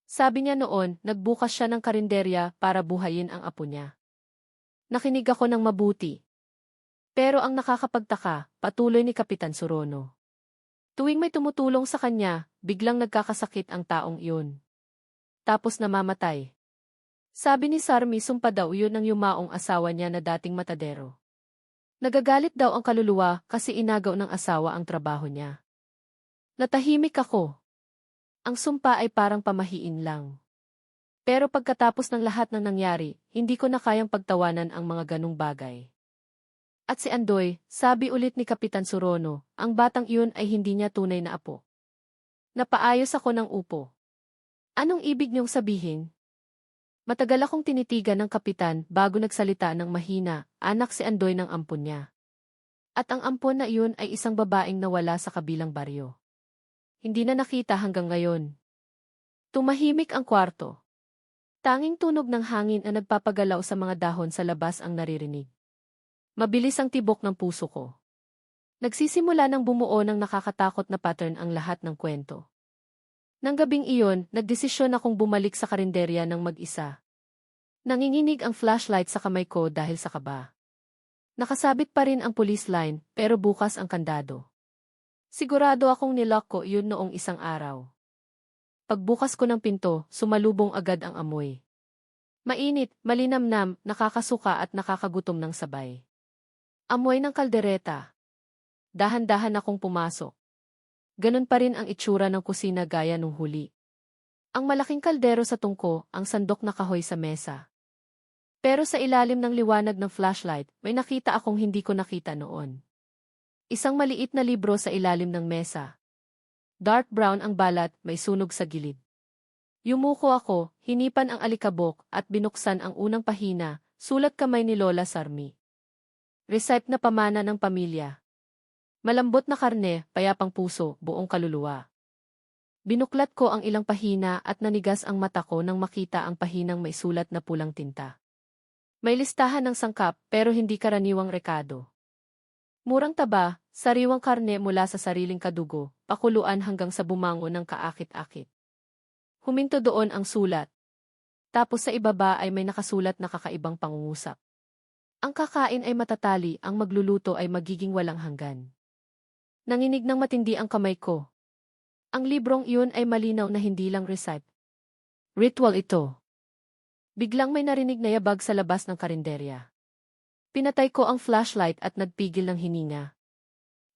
Sabi niya noon, nagbukas siya ng karinderya para buhayin ang apo niya. Nakinig ako ng mabuti. Pero ang nakakapagtaka, patuloy ni Kapitan Surono. Tuwing may tumutulong sa kanya, biglang nagkakasakit ang taong iyon. Tapos namamatay. Sabi ni Sarmi sumpa daw yun ang yumaong asawa niya na dating matadero. Nagagalit daw ang kaluluwa kasi inagaw ng asawa ang trabaho niya. Natahimik ako. Ang sumpa ay parang pamahiin lang. Pero pagkatapos ng lahat ng nangyari, hindi ko na kayang pagtawanan ang mga ganung bagay. At si Andoy, sabi ulit ni Kapitan Surono, ang batang iyon ay hindi niya tunay na apo. Napaayos ako ng upo. Anong ibig niyong sabihin? Matagal akong tinitigan ng kapitan bago nagsalita ng mahina, anak si Andoy ng ampon niya. At ang ampon na iyon ay isang babaeng nawala sa kabilang baryo. Hindi na nakita hanggang ngayon. Tumahimik ang kwarto. Tanging tunog ng hangin ang nagpapagalaw sa mga dahon sa labas ang naririnig. Mabilis ang tibok ng puso ko. Nagsisimula ng bumuo ng nakakatakot na pattern ang lahat ng kwento. Nang gabing iyon, nagdesisyon akong bumalik sa karinderya ng mag-isa. Nanginginig ang flashlight sa kamay ko dahil sa kaba. Nakasabit pa rin ang police line, pero bukas ang kandado. Sigurado akong nilock ko yun noong isang araw. Pagbukas ko ng pinto, sumalubong agad ang amoy. Mainit, malinamnam, nakakasuka at nakakagutom ng sabay. Amoy ng kaldereta. Dahan-dahan akong pumasok. Ganun pa rin ang itsura ng kusina gaya nung huli. Ang malaking kaldero sa tungko, ang sandok na kahoy sa mesa. Pero sa ilalim ng liwanag ng flashlight, may nakita akong hindi ko nakita noon. Isang maliit na libro sa ilalim ng mesa. Dark brown ang balat, may sunog sa gilid. Yumuko ako, hinipan ang alikabok, at binuksan ang unang pahina, sulat kamay ni Lola Sarmi. Recipe na pamana ng pamilya. Malambot na karne, payapang puso, buong kaluluwa. Binuklat ko ang ilang pahina at nanigas ang mata ko nang makita ang pahinang may sulat na pulang tinta. May listahan ng sangkap pero hindi karaniwang rekado. Murang taba, sariwang karne mula sa sariling kadugo, pakuluan hanggang sa bumango ng kaakit-akit. Huminto doon ang sulat. Tapos sa ibaba ay may nakasulat na kakaibang pangungusap. Ang kakain ay matatali, ang magluluto ay magiging walang hanggan. Nanginig ng matindi ang kamay ko. Ang librong iyon ay malinaw na hindi lang recipe. Ritual ito. Biglang may narinig na yabag sa labas ng karinderya. Pinatay ko ang flashlight at nagpigil ng hininga.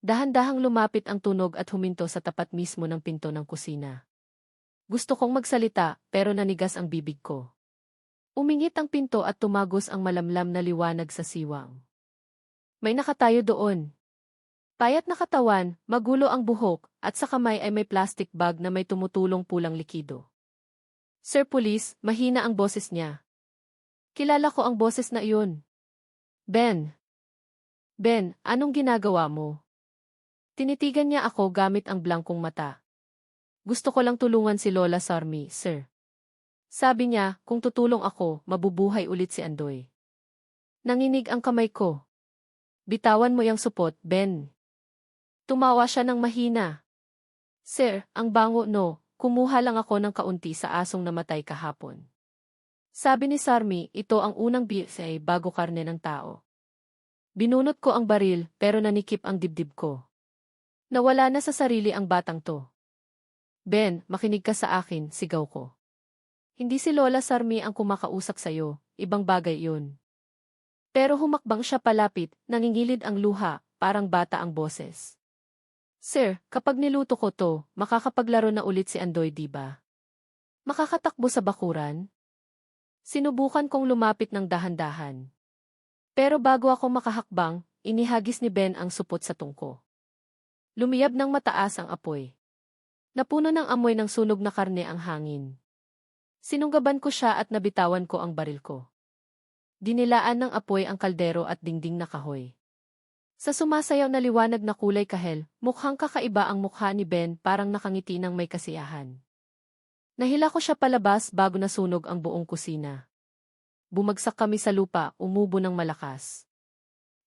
Dahan-dahang lumapit ang tunog at huminto sa tapat mismo ng pinto ng kusina. Gusto kong magsalita pero nanigas ang bibig ko. Umingit ang pinto at tumagos ang malamlam na liwanag sa siwang. May nakatayo doon. Payat na katawan, magulo ang buhok, at sa kamay ay may plastic bag na may tumutulong pulang likido. Sir Police, mahina ang boses niya. Kilala ko ang boses na iyon. Ben. Ben, anong ginagawa mo? Tinitigan niya ako gamit ang blangkong mata. Gusto ko lang tulungan si Lola Sarmi, sir. Sabi niya, kung tutulong ako, mabubuhay ulit si Andoy. Nanginig ang kamay ko. Bitawan mo yang supot, Ben. Tumawa siya ng mahina. Sir, ang bango no, kumuha lang ako ng kaunti sa asong namatay kahapon. Sabi ni Sarmi, ito ang unang BSA bago karne ng tao. Binunot ko ang baril pero nanikip ang dibdib ko. Nawala na sa sarili ang batang to. Ben, makinig ka sa akin, sigaw ko. Hindi si Lola Sarmi ang kumakausap sa'yo, ibang bagay yun. Pero humakbang siya palapit, nangingilid ang luha, parang bata ang boses. Sir, kapag niluto ko to, makakapaglaro na ulit si Andoy diba? Makakatakbo sa bakuran? Sinubukan kong lumapit ng dahan-dahan. Pero bago ako makahakbang, inihagis ni Ben ang supot sa tungko. Lumiyab ng mataas ang apoy. Napuno ng amoy ng sunog na karne ang hangin. Sinunggaban ko siya at nabitawan ko ang baril ko. Dinilaan ng apoy ang kaldero at dingding na kahoy. Sa sumasayaw na liwanag na kulay kahel, mukhang kakaiba ang mukha ni Ben, parang nakangiti ng may kasiyahan. Nahila ko siya palabas bago nasunog ang buong kusina. Bumagsak kami sa lupa, umubo ng malakas.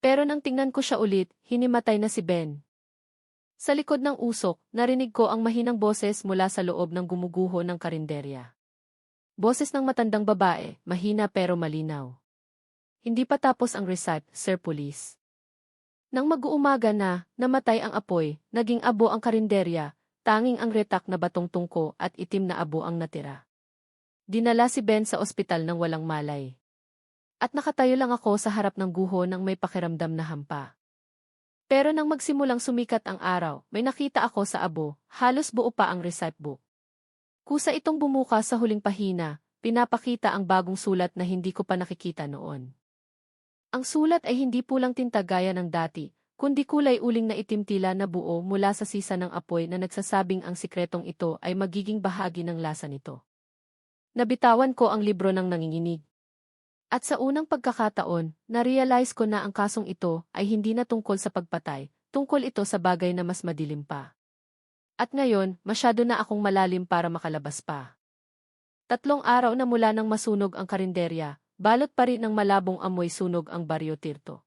Pero nang tingnan ko siya ulit, hinimatay na si Ben. Sa likod ng usok, narinig ko ang mahinang boses mula sa loob ng gumuguho ng karinderya. Boses ng matandang babae, mahina pero malinaw. Hindi pa tapos ang recipe, Sir Police. Nang mag-uumaga na, namatay ang apoy, naging abo ang karinderya, tanging ang retak na batong tungko at itim na abo ang natira. Dinala si Ben sa ospital ng walang malay. At nakatayo lang ako sa harap ng guho ng may pakiramdam na hampa. Pero nang magsimulang sumikat ang araw, may nakita ako sa abo, halos buo pa ang recipe book. Kusa itong bumukas sa huling pahina, pinapakita ang bagong sulat na hindi ko pa nakikita noon. Ang sulat ay hindi pulang tinta gaya ng dati, kundi kulay uling na itim tila na buo mula sa sisa ng apoy na nagsasabing ang sikretong ito ay magiging bahagi ng lasa nito. Nabitawan ko ang libro ng nanginginig. At sa unang pagkakataon, na-realize ko na ang kasong ito ay hindi na tungkol sa pagpatay, tungkol ito sa bagay na mas madilim pa. At ngayon, masyado na akong malalim para makalabas pa. 3 araw na mula nang masunog ang karinderya, balot pa rin ng malabong amoy sunog ang Baryo Tirto.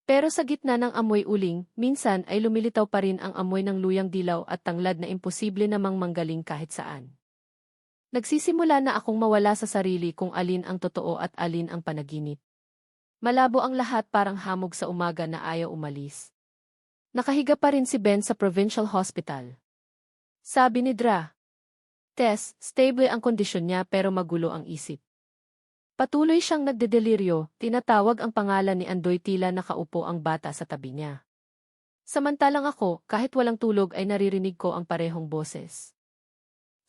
Pero sa gitna ng amoy uling, minsan ay lumilitaw pa rin ang amoy ng luyang dilaw at tanglad na imposible namang manggaling kahit saan. Nagsisimula na akong mawala sa sarili kung alin ang totoo at alin ang panaginip. Malabo ang lahat, parang hamog sa umaga na ayaw umalis. Nakahiga pa rin si Ben sa provincial hospital. Sabi ni Dra. Tess, stable ang kondisyon niya pero magulo ang isip. Patuloy siyang nagdedeliryo, tinatawag ang pangalan ni Andoy, tila nakaupo ang bata sa tabi niya. Samantalang ako, kahit walang tulog ay naririnig ko ang parehong boses.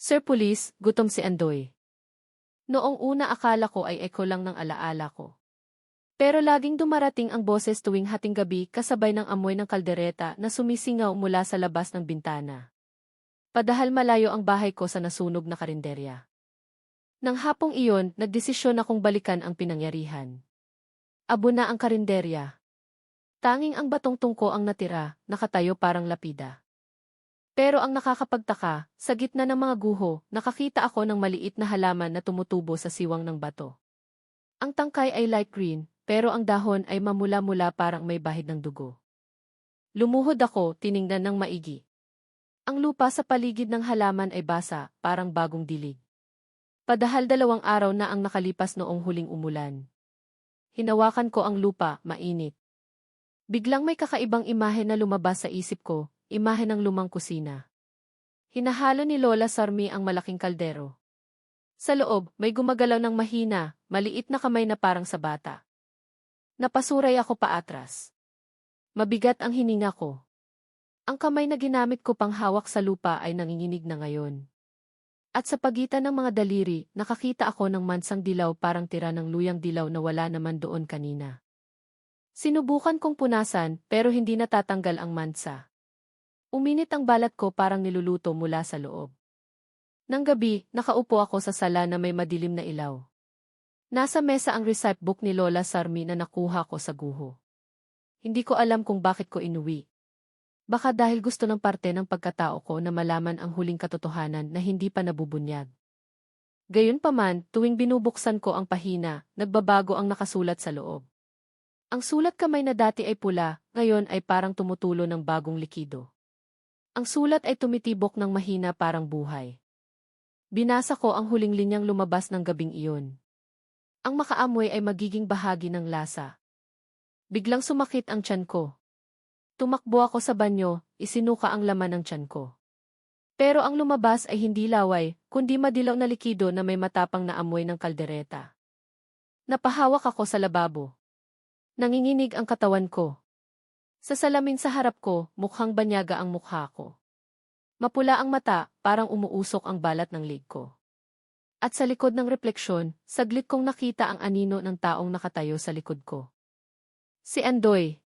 Sir Police, gutom si Andoy. Noong una akala ko ay echo lang ng alaala ko. Pero laging dumarating ang boses tuwing hating gabi kasabay ng amoy ng kaldereta na sumisingaw mula sa labas ng bintana. Padahal malayo ang bahay ko sa nasunog na karinderya. Nang hapong iyon, nagdesisyon akong balikan ang pinangyarihan. Abo na ang karinderya. Tanging ang batong tungko ang natira, nakatayo parang lapida. Pero ang nakakapagtaka, sa gitna ng mga guho, nakakita ako ng maliit na halaman na tumutubo sa siwang ng bato. Ang tangkay ay light green, pero ang dahon ay mamula-mula parang may bahid ng dugo. Lumuhod ako, tiningnan ng maigi. Ang lupa sa paligid ng halaman ay basa, parang bagong dilig. Padahal 2 araw na ang nakalipas noong huling umulan. Hinawakan ko ang lupa, mainit. Biglang may kakaibang imahe na lumabas sa isip ko, imahe ng lumang kusina. Hinahalo ni Lola Sarmi ang malaking kaldero. Sa loob, may gumagalaw ng mahina, maliit na kamay na parang sa bata. Napasuray ako paatras. Mabigat ang hininga ko. Ang kamay na ginamit ko pang hawak sa lupa ay nanginginig na ngayon. At sa pagitan ng mga daliri, nakakita ako ng mansang dilaw, parang tira ng luyang dilaw na wala naman doon kanina. Sinubukan kong punasan, pero hindi natatanggal ang mansa. Uminit ang balat ko, parang niluluto mula sa loob. Nang gabi, nakaupo ako sa sala na may madilim na ilaw. Nasa mesa ang recipe book ni Lola Sarmi na nakuha ko sa guho. Hindi ko alam kung bakit ko inuwi. Baka dahil gusto ng parte ng pagkatao ko na malaman ang huling katotohanan na hindi pa nabubunyag. Gayunpaman, tuwing binubuksan ko ang pahina, nagbabago ang nakasulat sa loob. Ang sulat kamay na dati ay pula, ngayon ay parang tumutulo ng bagong likido. Ang sulat ay tumitibok ng mahina parang buhay. Binasa ko ang huling linyang lumabas ng gabing iyon. Ang makaamoy ay magiging bahagi ng lasa. Biglang sumakit ang tiyan ko. Tumakbo ako sa banyo, isinuka ang laman ng tiyan ko. Pero ang lumabas ay hindi laway, kundi madilaw na likido na may matapang na amoy ng kaldereta. Napahawak ako sa lababo. Nanginginig ang katawan ko. Sa salamin sa harap ko, mukhang banyaga ang mukha ko. Mapula ang mata, parang umuusok ang balat ng lig ko. At sa likod ng refleksyon, saglit kong nakita ang anino ng taong nakatayo sa likod ko. Si Andoy.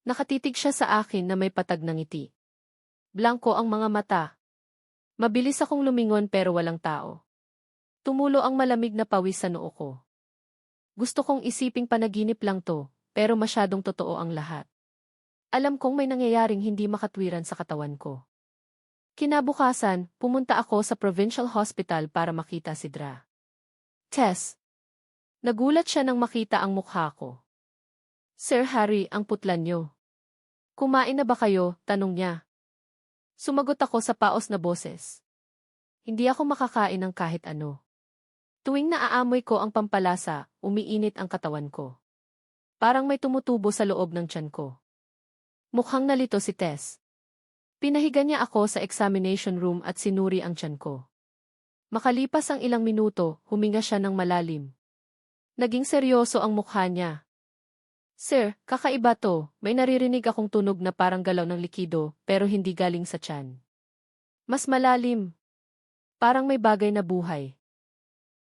Nakatitig siya sa akin na may patag ng ngiti. Blanko ang mga mata. Mabilis akong lumingon pero walang tao. Tumulo ang malamig na pawis sa noo ko. Gusto kong isiping panaginip lang to, pero masyadong totoo ang lahat. Alam kong may nangyayaring hindi makatwiran sa katawan ko. Kinabukasan, pumunta ako sa provincial hospital para makita si Dra. Tess. Nagulat siya nang makita ang mukha ko. Sir Harry, ang putlan niyo. Kumain na ba kayo? Tanong niya. Sumagot ako sa paos na boses. Hindi ako makakain ng kahit ano. Tuwing naaamoy ko ang pampalasa, umiinit ang katawan ko. Parang may tumutubo sa loob ng tiyan ko. Mukhang nalito si Tess. Pinahiga niya ako sa examination room at sinuri ang tiyan ko. Makalipas ang ilang minuto, huminga siya ng malalim. Naging seryoso ang mukha niya. Sir, kakaiba to, may naririnig akong tunog na parang galaw ng likido, pero hindi galing sa tiyan. Mas malalim. Parang may bagay na buhay.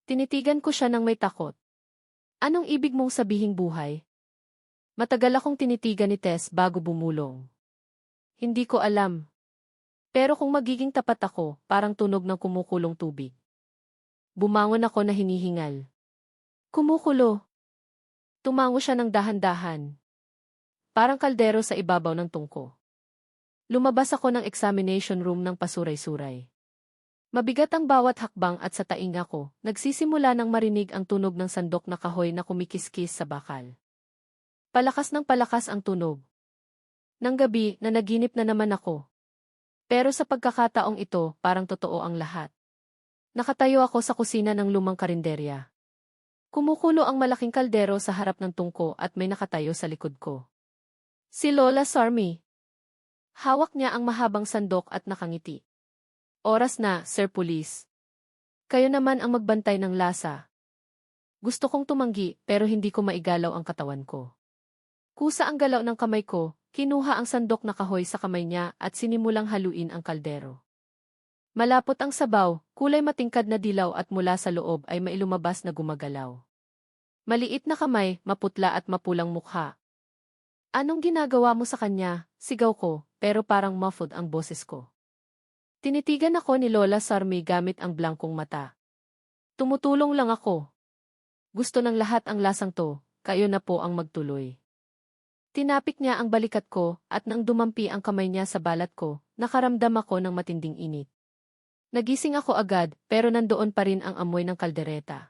Tinitigan ko siya ng may takot. Anong ibig mong sabihing buhay? Matagal akong tinitigan ni Tess bago bumulong. Hindi ko alam. Pero kung magiging tapat ako, parang tunog ng kumukulong tubig. Bumangon ako na hinihingal. Kumukulo. Tumango siya ng dahan-dahan. Parang kaldero sa ibabaw ng tungko. Lumabas ako ng examination room ng pasuray-suray. Mabigat ang bawat hakbang at sa tainga ko, nagsisimula ng marinig ang tunog ng sandok na kahoy na kumikiskis sa bakal. Palakas ng palakas ang tunog. Nang gabi, nanaginip na naman ako. Pero sa pagkakataong ito, parang totoo ang lahat. Nakatayo ako sa kusina ng lumang karinderya. Kumukulo ang malaking kaldero sa harap ng tungko at may nakatayo sa likod ko. Si Lola Sarmi. Hawak niya ang mahabang sandok at nakangiti. Oras na, Sir Police. Kayo naman ang magbantay ng lasa. Gusto kong tumanggi pero hindi ko maigalaw ang katawan ko. Kusa ang galaw ng kamay ko, kinuha ang sandok na kahoy sa kamay niya at sinimulang haluin ang kaldero. Malapot ang sabaw, kulay matingkad na dilaw at mula sa loob ay mailumabas na gumagalaw. Maliit na kamay, maputla at mapulang mukha. Anong ginagawa mo sa kanya? Sigaw ko, pero parang muffled ang boses ko. Tinitigan ako ni Lola Sarmi gamit ang blangkong mata. Tumutulong lang ako. Gusto ng lahat ang lasang to, kayo na po ang magtuloy. Tinapik niya ang balikat ko at nang dumampi ang kamay niya sa balat ko, nakaramdam ako ng matinding init. Nagising ako agad pero nandoon pa rin ang amoy ng kaldereta.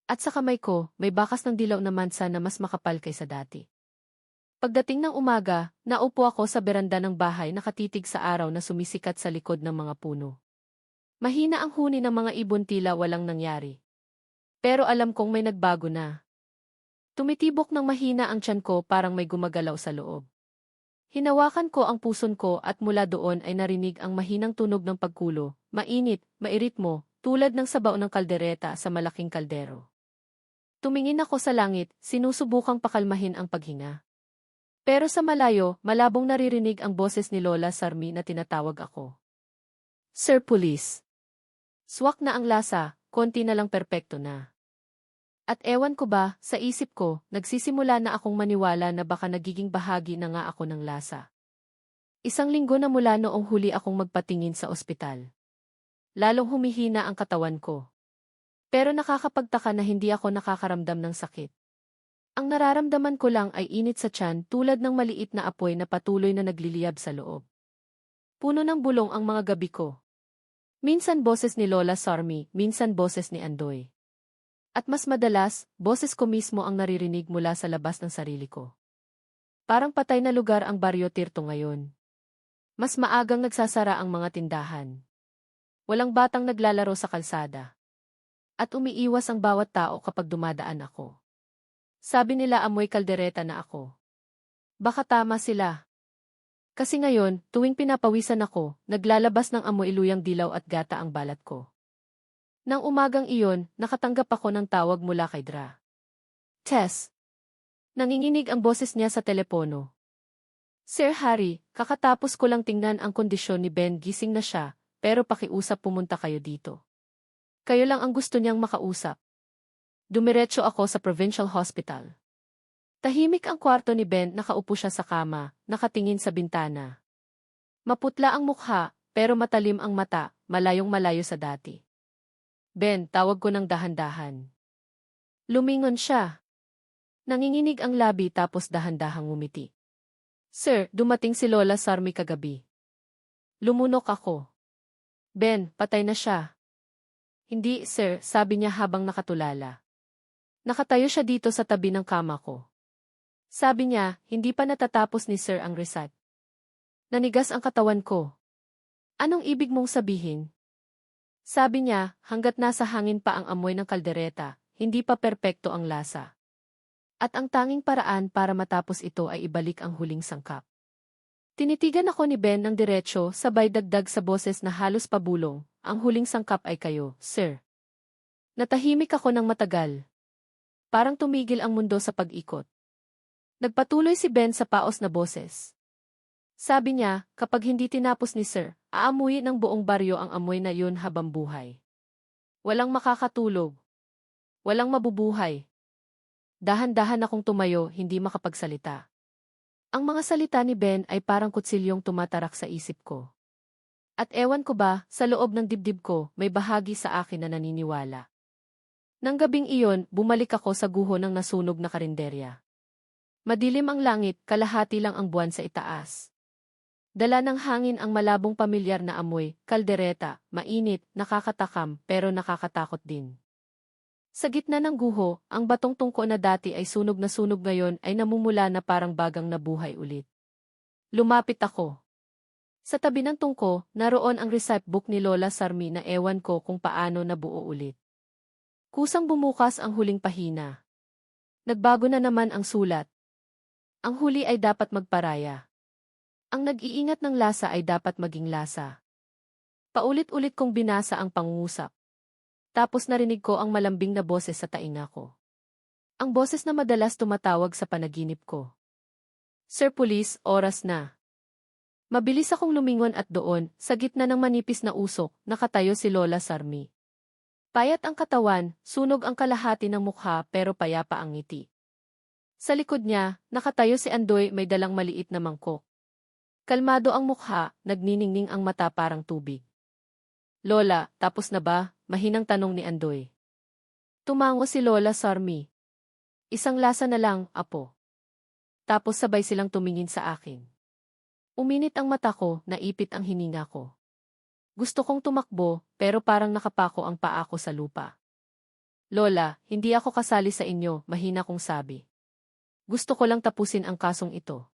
At sa kamay ko, may bakas ng dilaw na mansa na mas makapal kaysa dati. Pagdating ng umaga, naupo ako sa beranda ng bahay nakatitig sa araw na sumisikat sa likod ng mga puno. Mahina ang huni ng mga ibon tila walang nangyari. Pero alam kong may nagbago na. Tumitibok ng mahina ang tiyan ko parang may gumagalaw sa loob. Hinawakan ko ang puson ko at mula doon ay narinig ang mahinang tunog ng pagkulo, mainit, mairitmo, tulad ng sabaw ng kaldereta sa malaking kaldero. Tumingin ako sa langit, sinusubukang pakalmahin ang paghinga. Pero sa malayo, malabong naririnig ang boses ni Lola Sarmi na tinatawag ako. Sir Police. Swak na ang lasa, konti na lang perpekto na. At ewan ko ba, sa isip ko, nagsisimula na akong maniwala na baka nagiging bahagi na nga ako ng lasa. 1 linggo na mula noong huli akong magpatingin sa ospital. lalong humihina ang katawan ko. Pero nakakapagtaka na hindi ako nakakaramdam ng sakit. Ang nararamdaman ko lang ay init sa tiyan tulad ng maliit na apoy na patuloy na nagliliyab sa loob. Puno ng bulong ang mga gabi ko. Minsan boses ni Lola Sarmi, minsan boses ni Andoy. At mas madalas, boses ko mismo ang naririnig mula sa labas ng sarili ko. Parang patay na lugar ang Baryo Tirto ngayon. Mas maagang nagsasara ang mga tindahan. Walang batang naglalaro sa kalsada. At umiiwas ang bawat tao kapag dumadaan ako. Sabi nila amoy kaldereta na ako. Baka tama sila. Kasi ngayon, tuwing pinapawisan ako, naglalabas ng amoy iluyang dilaw at gata ang balat ko. Nang umagang iyon, nakatanggap ako ng tawag mula kay Dra. Tess. Nanginginig ang boses niya sa telepono. Sir Harry, kakatapos ko lang tingnan ang kondisyon ni Ben, gising na siya, pero pakiusap pumunta kayo dito. Kayo lang ang gusto niyang makausap. Dumiretso ako sa provincial hospital. Tahimik ang kwarto ni Ben, nakaupo siya sa kama, nakatingin sa bintana. Maputla ang mukha, pero matalim ang mata, malayong malayo sa dati. Ben, tawag ko ng dahan-dahan. Lumingon siya. Nanginginig ang labi tapos dahan-dahang ngumiti. Sir, dumating si Lola Sarmi kagabi. Lumunok ako. Ben, patay na siya. Hindi, sir, sabi niya habang nakatulala. Nakatayo siya dito sa tabi ng kama ko. Sabi niya, hindi pa natatapos ni sir ang reset. Nanigas ang katawan ko. Anong ibig mong sabihin? Sabi niya, hanggat nasa hangin pa ang amoy ng kaldereta, hindi pa perpekto ang lasa. At ang tanging paraan para matapos ito ay ibalik ang huling sangkap. Tinitigan ako ni Ben ng diretsyo, sabay dagdag sa boses na halos pabulong, ang huling sangkap ay kayo, sir. Natahimik ako ng matagal. Parang tumigil ang mundo sa pag-ikot. Nagpatuloy si Ben sa paos na boses. Sabi niya, kapag hindi tinapos ni sir, aamuyi ng buong baryo ang amoy na yun habang buhay. Walang makakatulog. Walang mabubuhay. Dahan-dahan akong tumayo, hindi makapagsalita. Ang mga salita ni Ben ay parang kutsilyong tumatarak sa isip ko. At ewan ko ba, sa loob ng dibdib ko, may bahagi sa akin na naniniwala. Nang gabing iyon, bumalik ako sa guho ng nasunog na karinderya. Madilim ang langit, kalahati lang ang buwan sa itaas. Dala ng hangin ang malabong pamilyar na amoy, kaldereta, mainit, nakakatakam, pero nakakatakot din. Sa gitna ng guho, ang batong tungko na dati ay sunog na sunog ngayon ay namumula na parang bagang nabuhay ulit. Lumapit ako. Sa tabi ng tungko, naroon ang recipe book ni Lola Sarmi na ewan ko kung paano nabuo ulit. Kusang bumukas ang huling pahina. Nagbago na naman ang sulat. Ang huli ay dapat magparaya. Ang nag-iingat ng lasa ay dapat maging lasa. Paulit-ulit kong binasa ang pangungusap. Tapos narinig ko ang malambing na boses sa tainga ko. Ang boses na madalas tumatawag sa panaginip ko. Sir Police, oras na. Mabilis akong lumingon at doon, sa gitna ng manipis na usok, nakatayo si Lola Sarmi. Payat ang katawan, sunog ang kalahati ng mukha pero payapa ang ngiti. Sa likod niya, nakatayo si Andoy, may dalang maliit na mangkok. Kalmado ang mukha, nagniningning ang mata parang tubig. Lola, tapos na ba? Mahinang tanong ni Andoy. Tumango si Lola Sarmi. Isang lasa na lang, apo. Tapos sabay silang tumingin sa akin. Uminit ang mata ko, naipit ang hininga ko. Gusto kong tumakbo, pero parang nakapako ang paa ko sa lupa. Lola, hindi ako kasali sa inyo, mahina kong sabi. Gusto ko lang tapusin ang kasong ito.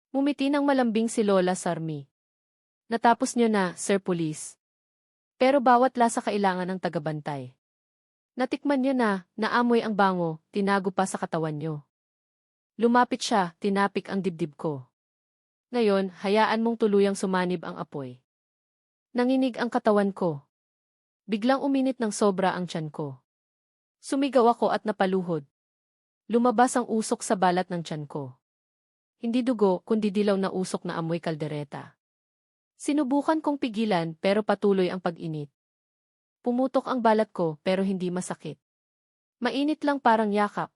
Mumiti ng malambing si Lola Sarmi. Natapos niyo na, Sir Police. Pero bawat lasa kailangan ng tagabantay. Natikman niyo na, naamoy ang bango, tinago pa sa katawan niyo. Lumapit siya, tinapik ang dibdib ko. Ngayon, hayaan mong tuluyang sumanib ang apoy. Nanginig ang katawan ko. Biglang uminit ng sobra ang tiyan ko. Sumigaw ako at napaluhod. Lumabas ang usok sa balat ng tiyan ko. Hindi dugo, kundi dilaw na usok na amoy kaldereta. Sinubukan kong pigilan pero patuloy ang pag-init. Pumutok ang balat ko pero hindi masakit. Mainit lang parang yakap.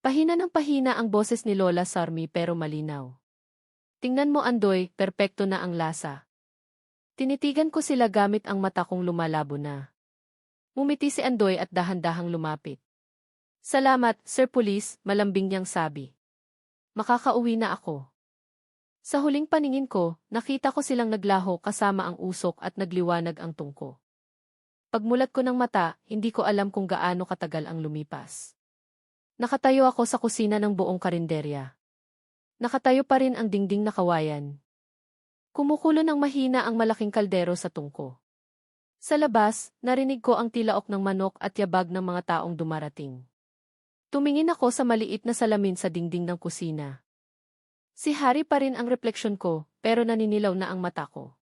Pahina ng pahina ang boses ni Lola Sarmi pero malinaw. Tingnan mo Andoy, perpekto na ang lasa. Tinitigan ko sila gamit ang mata kong lumalabo na. Ngumiti si Andoy at dahan-dahang lumapit. Salamat, Sir Police, malambing niyang sabi. Makakauwi na ako. Sa huling paningin ko, nakita ko silang naglaho kasama ang usok at nagliwanag ang tungko. Pagmulat ko ng mata, hindi ko alam kung gaano katagal ang lumipas. Nakatayo ako sa kusina ng buong karinderya. Nakatayo pa rin ang dingding na kawayan. Kumukulo ng mahina ang malaking kaldero sa tungko. Sa labas, narinig ko ang tilaok ng manok at yabag ng mga taong dumarating. Tumingin ako sa maliit na salamin sa dingding ng kusina. Si Harry pa rin ang refleksyon ko, pero naninilaw na ang mata ko.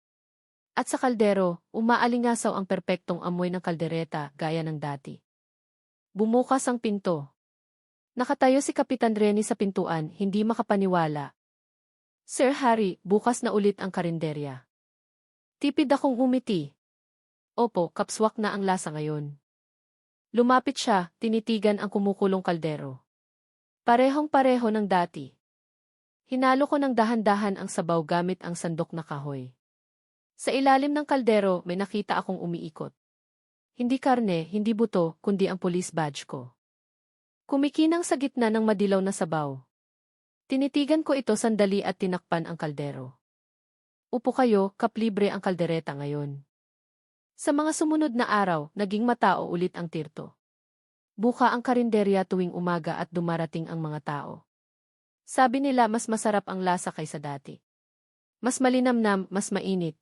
At sa kaldero, umaalingasaw ang perpektong amoy ng kaldereta gaya ng dati. Bumukas ang pinto. Nakatayo si Kapitan Rennie sa pintuan, hindi makapaniwala. Sir Harry, bukas na ulit ang karinderya. Tipid akong umiti. Opo, kapswak na ang lasa ngayon. Lumapit siya, tinitigan ang kumukulong kaldero. Parehong-pareho ng dati. Hinalo ko ng dahan-dahan ang sabaw gamit ang sandok na kahoy. Sa ilalim ng kaldero may nakita akong umiikot. Hindi karne, hindi buto, kundi ang police badge ko. Kumikinang sa gitna ng madilaw na sabaw. Tinitigan ko ito sandali at tinakpan ang kaldero. Upo kayo, kaplibre ang kaldereta ngayon. Sa mga sumunod na araw, naging matao ulit ang tirto. Buka ang karinderya tuwing umaga at dumarating ang mga tao. Sabi nila mas masarap ang lasa kaysa dati. Mas malinamnam, mas mainit.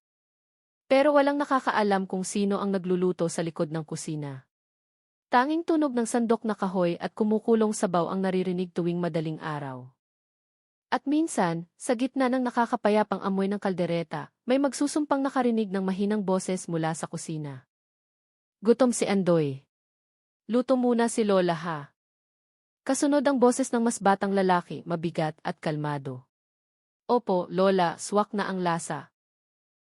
Pero walang nakakaalam kung sino ang nagluluto sa likod ng kusina. Tanging tunog ng sandok na kahoy at kumukulong sabaw ang naririnig tuwing madaling araw. At minsan, sa gitna ng nakakapayapang amoy ng kaldereta, may magsusumpang nakarinig ng mahinang boses mula sa kusina. Gutom si Andoy. Luto muna si Lola ha. Kasunod ang boses ng mas batang lalaki, mabigat at kalmado. Opo, Lola, swak na ang lasa.